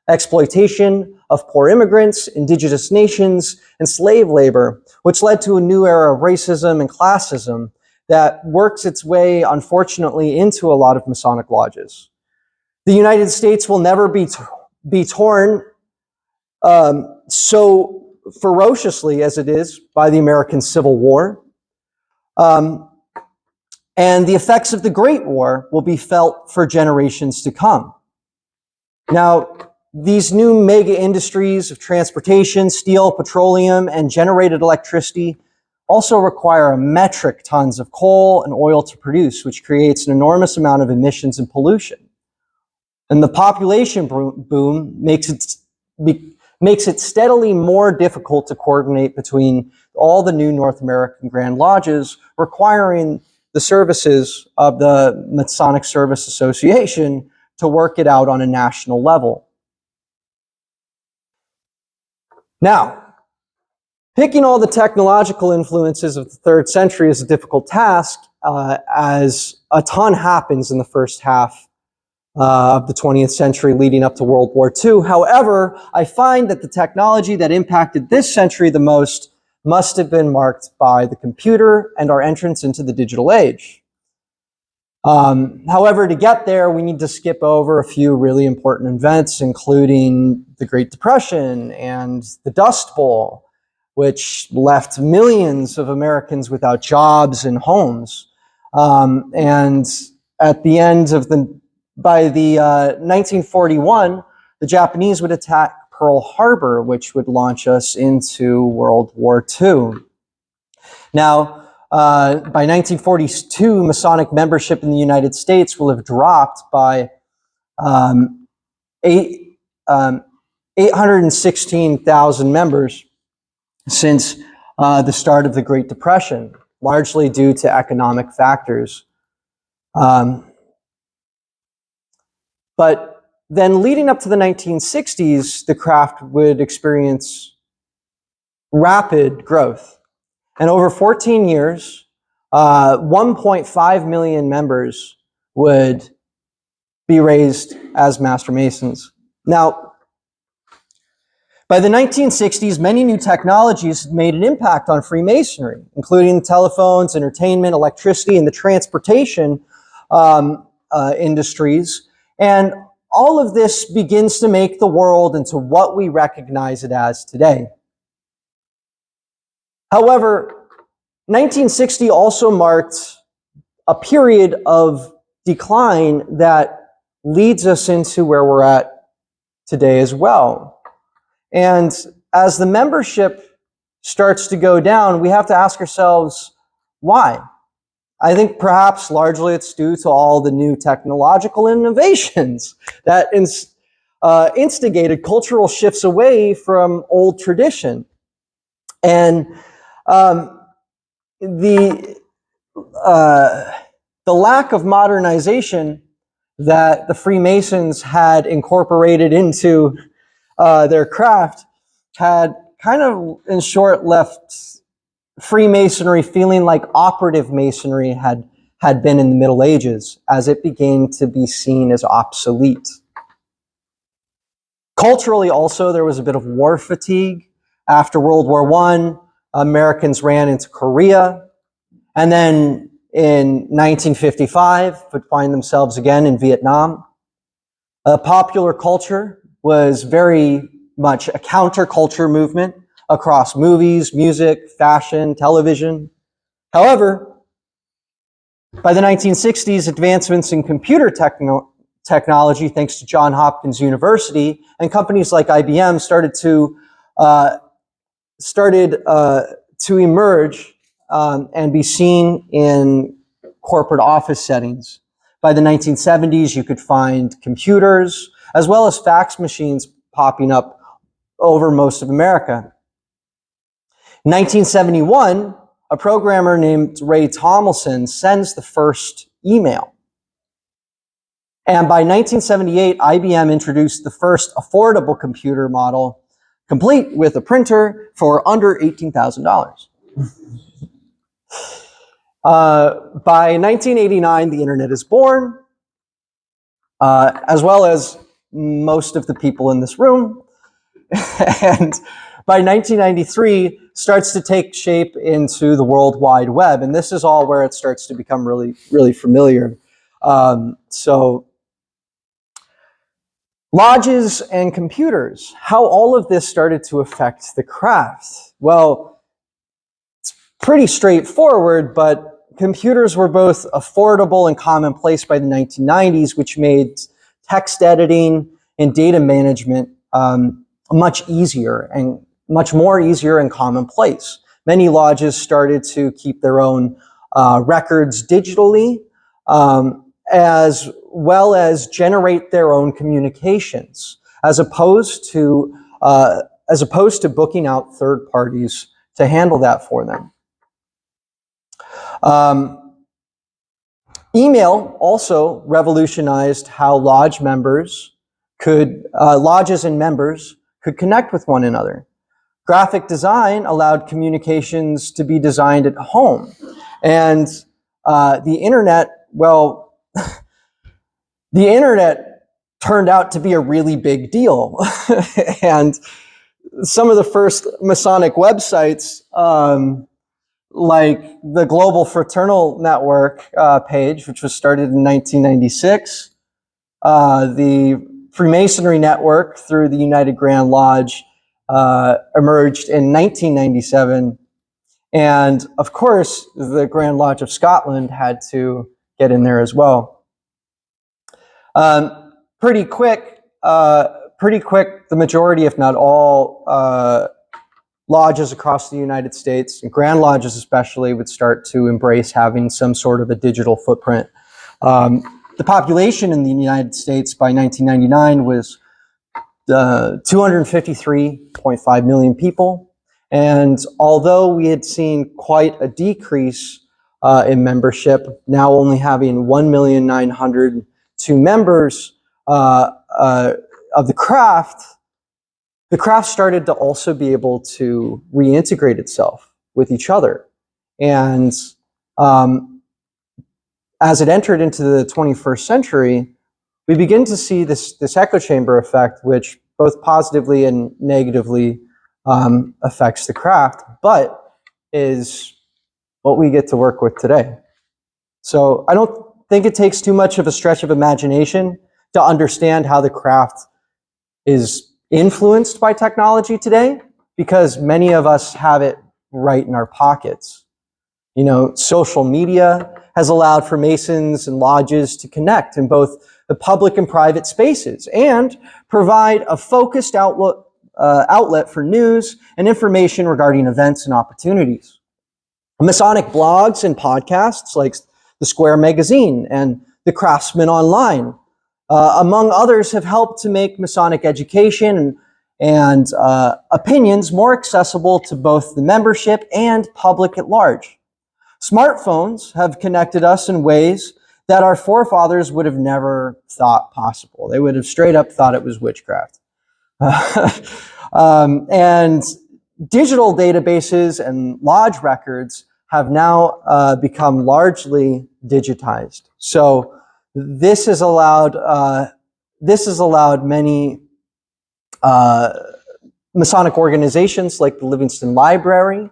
exploitation of poor immigrants, indigenous nations, and slave labor, which led to a new era of racism and classism that works its way, unfortunately, into a lot of Masonic lodges. The United States will never be torn so ferociously as it is by the American Civil War. And the effects of the Great War will be felt for generations to come. Now, these new mega industries of transportation, steel, petroleum, and generated electricity also require metric tons of coal and oil to produce, which creates an enormous amount of emissions and pollution. And the population boom makes it steadily more difficult to coordinate between all the new North American Grand Lodges, requiring the services of the Masonic Service Association to work it out on a national level. Now, picking all the technological influences of the 3rd century is a difficult task, as a ton happens in the first half of the 20th century leading up to World War II. However, I find that the technology that impacted this century the most must have been marked by the computer and our entrance into the digital age. However, to get there, we need to skip over a few really important events, including the Great Depression and the Dust Bowl, which left millions of Americans without jobs and homes. And at the end of by 1941, the Japanese would attack Pearl Harbor, which would launch us into World War II. Now, by 1942, Masonic membership in the United States will have dropped by 816,000 members since the start of the Great Depression, largely due to economic factors. But then leading up to the 1960s, the craft would experience rapid growth. And over 14 years, 1.5 million members would be raised as Master Masons. Now, by the 1960s, many new technologies made an impact on Freemasonry, including telephones, entertainment, electricity, and the transportation industries. And all of this begins to make the world into what we recognize it as today. However, 1960 also marked a period of decline that leads us into where we're at today as well. And as the membership starts to go down, we have to ask ourselves, why? I think perhaps largely it's due to all the new technological innovations that instigated cultural shifts away from old tradition. And the lack of modernization that the Freemasons had incorporated into their craft had kind of, in short, left Freemasonry feeling like operative masonry had been in the Middle Ages, as it began to be seen as obsolete. Culturally also, there was a bit of war fatigue. After World War I, Americans ran into Korea, and then in 1955 would find themselves again in Vietnam. Popular culture was very much a counterculture movement across movies, music, fashion, television. However, by the 1960s, advancements in computer technology, thanks to Johns Hopkins University, and companies like IBM started to emerge and be seen in corporate office settings. By the 1970s, you could find computers as well as fax machines popping up over most of America. In 1971, a programmer named Ray Tomlinson sends the first email. And by 1978, IBM introduced the first affordable computer model, complete with a printer, for under $18,000. By 1989, the internet is born, as well as most of the people in this room. And by 1993, starts to take shape into the World Wide Web. And this is all where it starts to become really, really familiar. So lodges and computers, how all of this started to affect the craft. Well, it's pretty straightforward, but computers were both affordable and commonplace by the 1990s, which made text editing and data management much more easier and commonplace. Many lodges started to keep their own records digitally, as well as generate their own communications, as opposed to booking out third parties to handle that for them. Email also revolutionized how lodges and members could connect with one another. Graphic design allowed communications to be designed at home. And the internet, well, the internet turned out to be a really big deal. And some of the first Masonic websites, like the Global Fraternal Network page, which was started in 1996, the Freemasonry network through the United Grand Lodge emerged in 1997. And of course, the Grand Lodge of Scotland had to get in there as well. Pretty quick, the majority, if not all, lodges across the United States, and Grand Lodges especially, would start to embrace having some sort of a digital footprint. The population in the United States by 1999 was 253.5 million people. And although we had seen quite a decrease in membership, now only having 1,902,000 members of the craft started to also be able to reintegrate itself with each other. And as it entered into the 21st century, we begin to see this echo chamber effect, which both positively and negatively affects the craft, but is what we get to work with today. So I don't think it takes too much of a stretch of imagination to understand how the craft is influenced by technology today, because many of us have it right in our pockets. You know, social media has allowed for Masons and lodges to connect in both the public and private spaces and provide a focused outlet for news and information regarding events and opportunities. Masonic blogs and podcasts like the Square Magazine and the Craftsmen Online, among others, have helped to make Masonic education and opinions more accessible to both the membership and public at large. Smartphones have connected us in ways that our forefathers would have never thought possible. They would have straight up thought it was witchcraft. And digital databases and lodge records have now become largely digitized. So this has allowed many Masonic organizations like the Livingston Library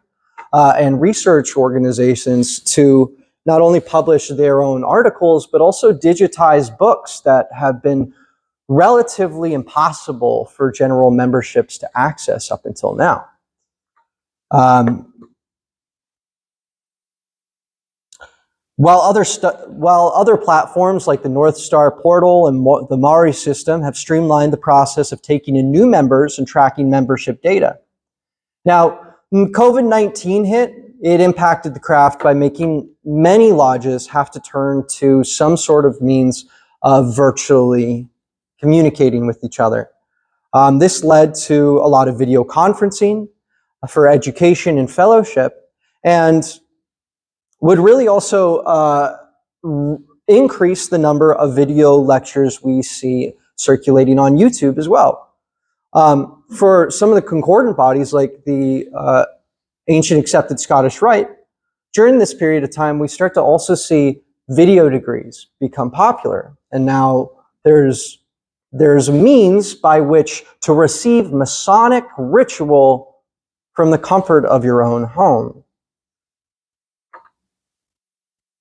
and research organizations to not only publish their own articles, but also digitize books that have been relatively impossible for general memberships to access up until now. While other platforms like the North Star portal and the Mari system have streamlined the process of taking in new members and tracking membership data. Now, when COVID-19 hit, it impacted the craft by making many lodges have to turn to some sort of means of virtually communicating with each other. This led to a lot of video conferencing for education and fellowship, and would really also increase the number of video lectures we see circulating on YouTube as well. For some of the concordant bodies like the Ancient Accepted Scottish Rite, during this period of time, we start to also see video degrees become popular. And now there's a means by which to receive Masonic ritual from the comfort of your own home.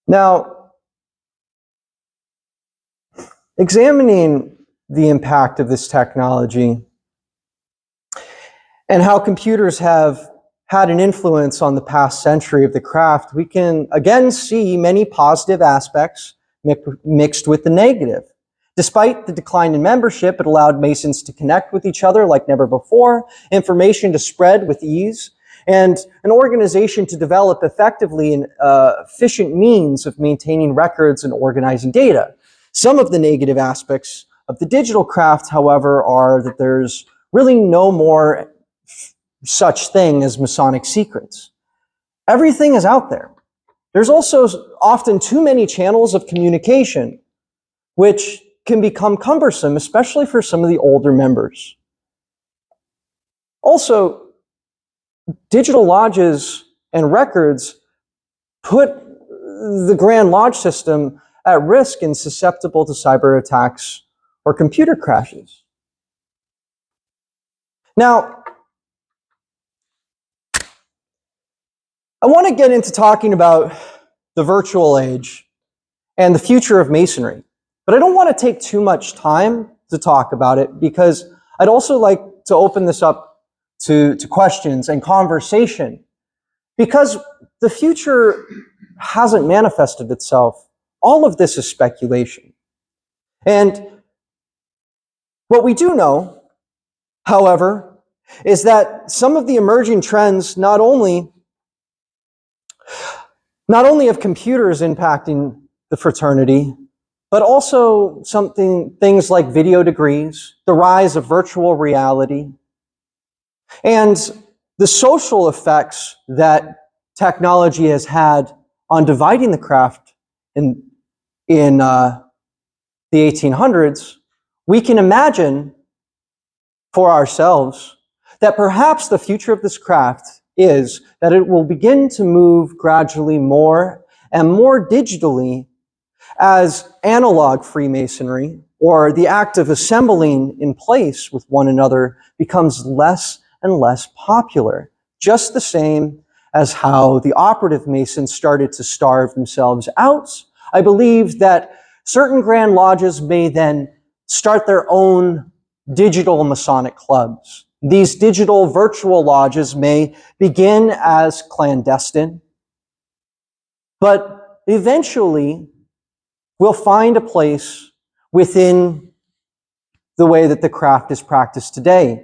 Now, examining the impact of this technology and how computers have had an influence on the past century of the craft, we can again see many positive aspects mixed with the negative. Despite the decline in membership, it allowed Masons to connect with each other like never before, information to spread with ease, and an organization to develop effectively and efficient means of maintaining records and organizing data. Some of the negative aspects of the digital craft, however, are that there's really no more such thing as Masonic secrets. Everything is out there. There's also often too many channels of communication, which can become cumbersome, especially for some of the older members. Also, digital lodges and records put the Grand Lodge system at risk and susceptible to cyber attacks or computer crashes. Now, I want to get into talking about the virtual age and the future of Masonry, but I don't want to take too much time to talk about it because I'd also like to open this up to questions and conversation, because the future hasn't manifested itself. All of this is speculation. And what we do know, however, is that some of the emerging trends not only of computers impacting the fraternity, but also things like video degrees, the rise of virtual reality, and the social effects that technology has had on dividing the craft in the 1800s, we can imagine for ourselves that perhaps the future of this craft is that it will begin to move gradually more and more digitally as analog Freemasonry, or the act of assembling in place with one another, becomes less and less popular. Just the same as how the operative Masons started to starve themselves out, I believe that certain Grand Lodges may then start their own digital Masonic clubs. These digital virtual lodges may begin as clandestine, but eventually will find a place within the way that the craft is practiced today.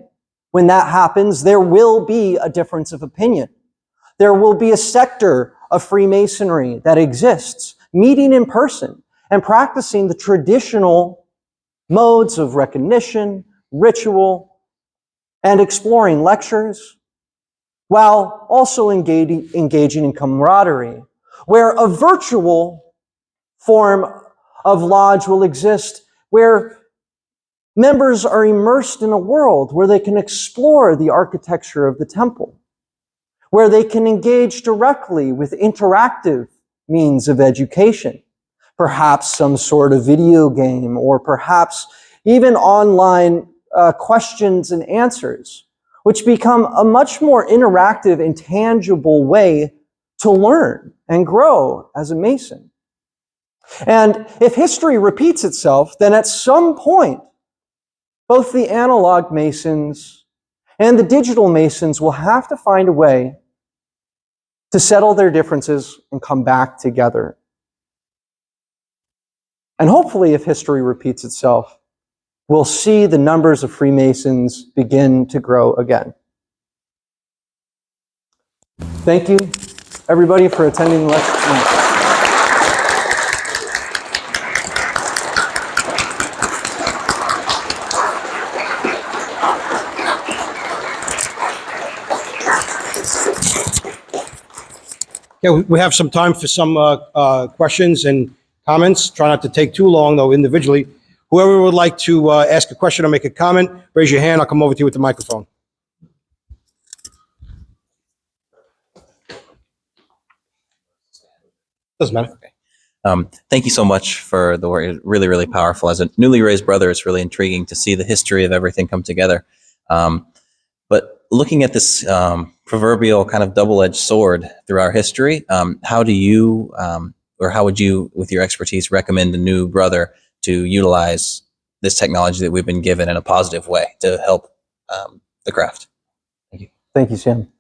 When that happens, there will be a difference of opinion. There will be a sector of Freemasonry that exists, meeting in person and practicing the traditional modes of recognition, ritual, and exploring lectures, while also engaging in camaraderie, where a virtual form of lodge will exist, where members are immersed in a world where they can explore the architecture of the temple, where they can engage directly with interactive means of education, perhaps some sort of video game, or perhaps even online questions and answers, which become a much more interactive and tangible way to learn and grow as a Mason. And if history repeats itself, then at some point, both the analog Masons and the digital Masons will have to find a way to settle their differences and come back together. And hopefully, if history repeats itself, we'll see the numbers of Freemasons begin to grow again. Thank you, everybody, for attending the lecture. Yeah, we have some time for some questions and comments. Try not to take too long, though, individually. Whoever would like to ask a question or make a comment, raise your hand. I'll come over to you with the microphone. Doesn't matter. Thank you so much for the work. Really, really powerful. As a newly raised brother, it's really intriguing to see the history of everything come together. But looking at this proverbial kind of double-edged sword through our history, how do you, or how would you, with your expertise, recommend a new brother to utilize this technology that we've been given in a positive way to help the craft? Thank you. Thank you, Sam.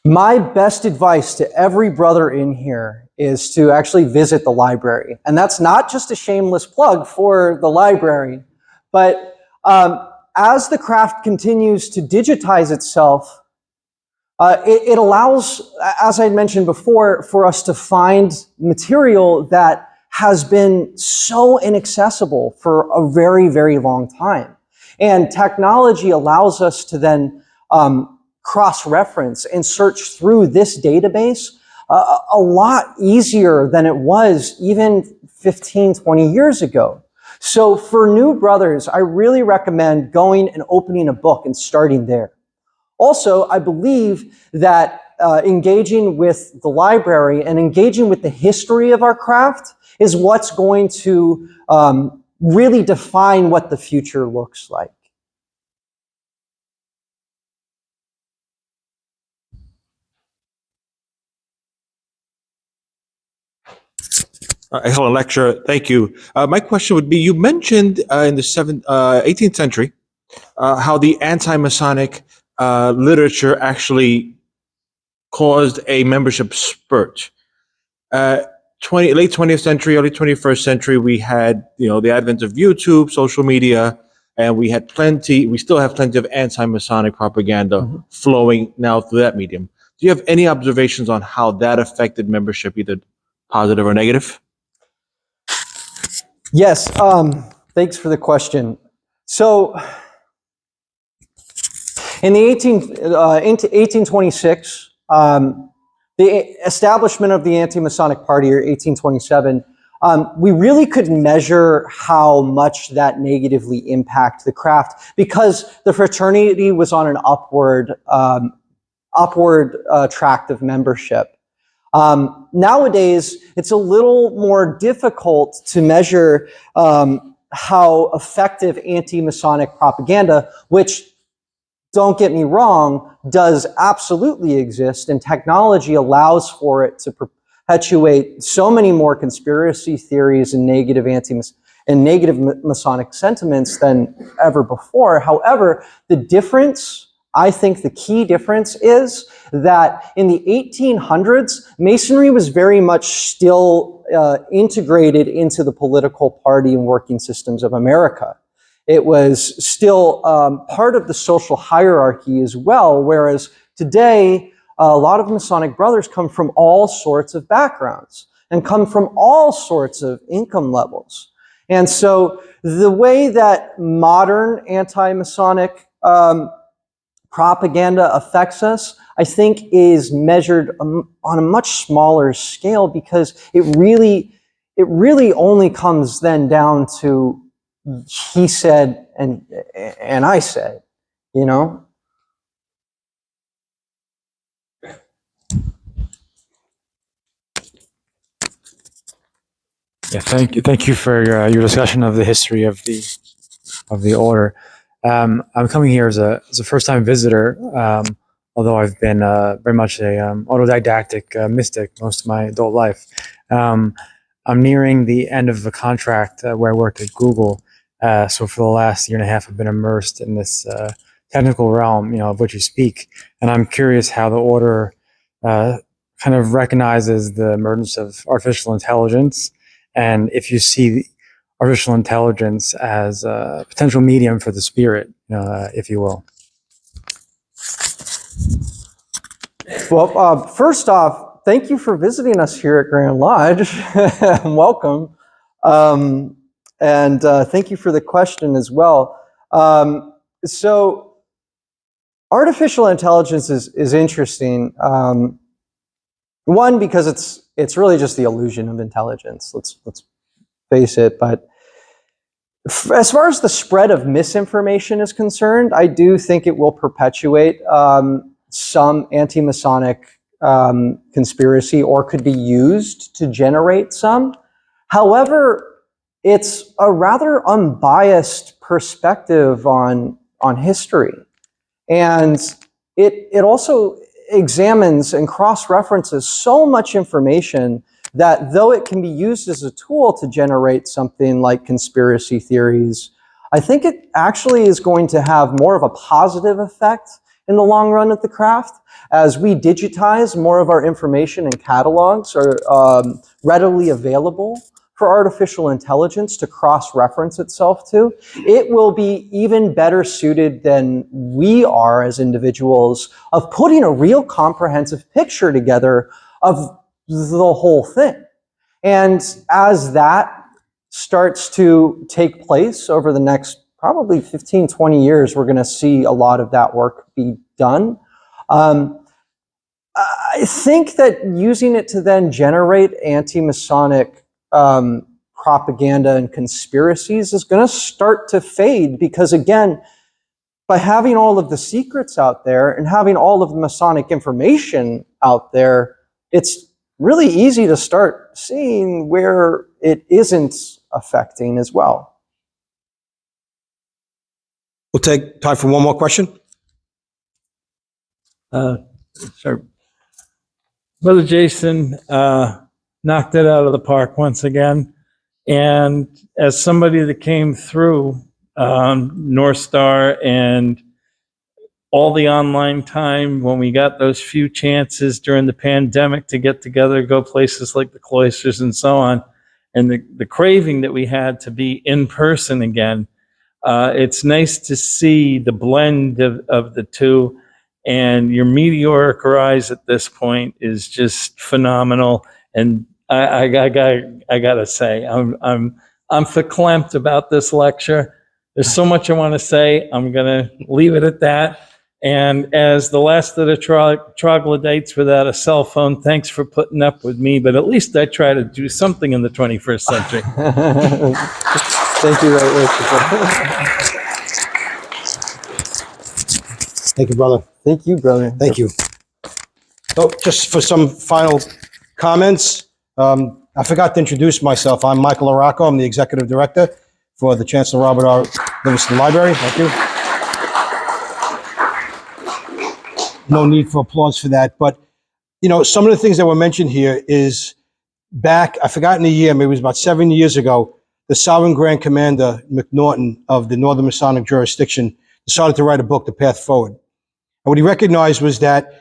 My best advice to every brother in here is to actually visit the library. And that's not just a shameless plug for the library, but as the craft continues to digitize itself, it allows, as I mentioned before, for us to find material that has been so inaccessible for a very, very long time. And technology allows us to then cross-reference and search through this database a lot easier than it was even 15, 20 years ago. So for new brothers, I really recommend going and opening a book and starting there. Also, I believe that engaging with the library and engaging with the history of our craft is what's going to really define what the future looks like. Excellent lecture. Thank you. My question would be, you mentioned in the 18th century how the anti-Masonic literature actually caused a membership spurt. Late 20th century, early 21st century, we had, the advent of YouTube, social media, and we still have plenty of anti-Masonic propaganda flowing now through that medium. Do you have any observations on how that affected membership, either positive or negative? Yes, thanks for the question. So, in the 1826, the establishment of the Anti-Masonic Party, or 1827, we really couldn't measure how much that negatively impacted the craft because the fraternity was on an upward tract of membership. Nowadays, it's a little more difficult to measure how effective anti-Masonic propaganda, which, don't get me wrong, does absolutely exist, and technology allows for it to perpetuate so many more conspiracy theories and negative Masonic sentiments than ever before. However, I think the key difference is that in the 1800s, Masonry was very much still integrated into the political party and working systems of America. It was still part of the social hierarchy as well, whereas today, a lot of Masonic brothers come from all sorts of backgrounds and come from all sorts of income levels. And so the way that modern anti-Masonic propaganda affects us, I think, is measured on a much smaller scale because it really only comes then down to he said and I said, Yeah, thank you for your discussion of the history of the order. I'm coming here as a first-time visitor, although I've been very much a autodidactic mystic most of my adult life. I'm nearing the end of a contract where I worked at Google. So for the last year and a half, I've been immersed in this technical realm, of which you speak. And I'm curious how the order kind of recognizes the emergence of artificial intelligence, and if you see artificial intelligence as a potential medium for the spirit, if you will. Well, first off, thank you for visiting us here at Grand Lodge. Welcome. And thank you for the question as well. So artificial intelligence is interesting. One, because it's really just the illusion of intelligence. Let's face it. But as far as the spread of misinformation is concerned, I do think it will perpetuate some anti-Masonic conspiracy, or could be used to generate some. However, it's a rather unbiased perspective on history. And it also examines and cross-references so much information that though it can be used as a tool to generate something like conspiracy theories, I think it actually is going to have more of a positive effect in the long run at the craft. As we digitize, more of our information and catalogs are readily available for artificial intelligence to cross-reference itself to. It will be even better suited than we are as individuals of putting a real comprehensive picture together of the whole thing. And as that starts to take place over the next probably 15, 20 years, we're going to see a lot of that work be done. I think that using it to then generate anti-Masonic propaganda and conspiracies is going to start to fade, because again, by having all of the secrets out there and having all of the Masonic information out there, it's really easy to start seeing where it isn't affecting as well. We'll take time for one more question. Sorry. Brother Jason knocked it out of the park once again. And as somebody that came through North Star and all the online time when we got those few chances during the pandemic to get together, go places like the cloisters and so on, and the craving that we had to be in person again, it's nice to see the blend of the two. And your meteoric rise at this point is just phenomenal. And I gotta say, I'm verklempt about this lecture. There's so much I want to say. I'm gonna leave it at that. And as the last of the troglodytes without a cell phone, thanks for putting up with me. But at least I try to do something in the 21st century. Thank you very much. Thank you, brother. Thank you, brother. Thank you. So just for some final comments, I forgot to introduce myself. I'm Michael Aracco. I'm the executive director for the Chancellor Robert R. Livingston Library. Thank you. No need for applause for that. But, some of the things that were mentioned here is back, I've forgotten the year, maybe it was about 7 years ago, the Sovereign Grand Commander McNaughton of the Northern Masonic jurisdiction decided to write a book, The Path Forward. And what he recognized was that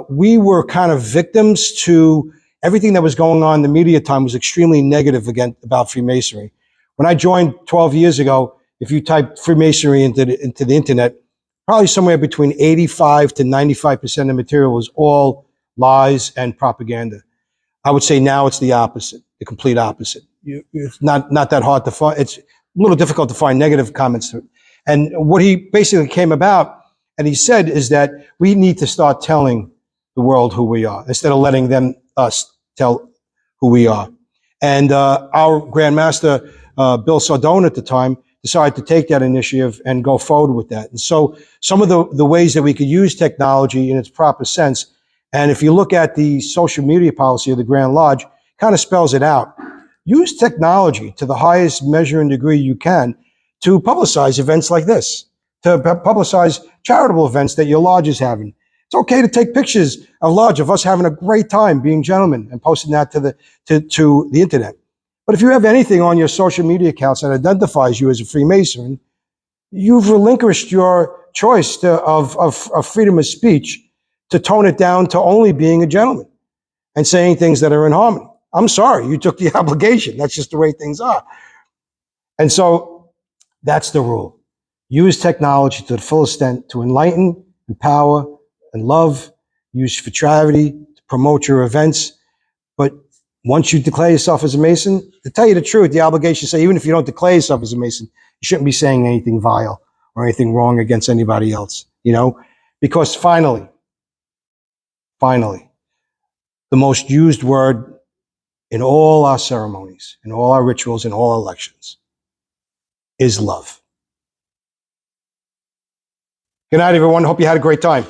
we were kind of victims to everything that was going on. The media time was extremely negative about Freemasonry. When I joined 12 years ago, if you typed Freemasonry into the internet, probably somewhere between 85 to 95% of the material was all lies and propaganda. I would say now it's the opposite, the complete opposite. It's not that hard to find. It's a little difficult to find negative comments. And what he basically came about, and he said, is that we need to start telling the world who we are instead of letting us tell who we are. And our Grand Master, Bill Sardone at the time, decided to take that initiative and go forward with that. And so some of the ways that we could use technology in its proper sense, and if you look at the social media policy of the Grand Lodge, kind of spells it out. Use technology to the highest measure and degree you can to publicize events like this, to publicize charitable events that your lodge is having. It's okay to take pictures of lodge of us having a great time being gentlemen and posting that to the internet. But if you have anything on your social media accounts that identifies you as a Freemason, you've relinquished your choice of freedom of speech to tone it down to only being a gentleman and saying things that are in harmony. I'm sorry, you took the obligation. That's just the way things are. And so that's the rule. Use technology to the full extent to enlighten, empower, and love. Use for charity, to promote your events. But once you declare yourself as a Mason, to tell you the truth, the obligation say, even if you don't declare yourself as a Mason, you shouldn't be saying anything vile or anything wrong against anybody else, you know? Because finally, the most used word in all our ceremonies, in all our rituals, in all elections is love. Good night, everyone. Hope you had a great time.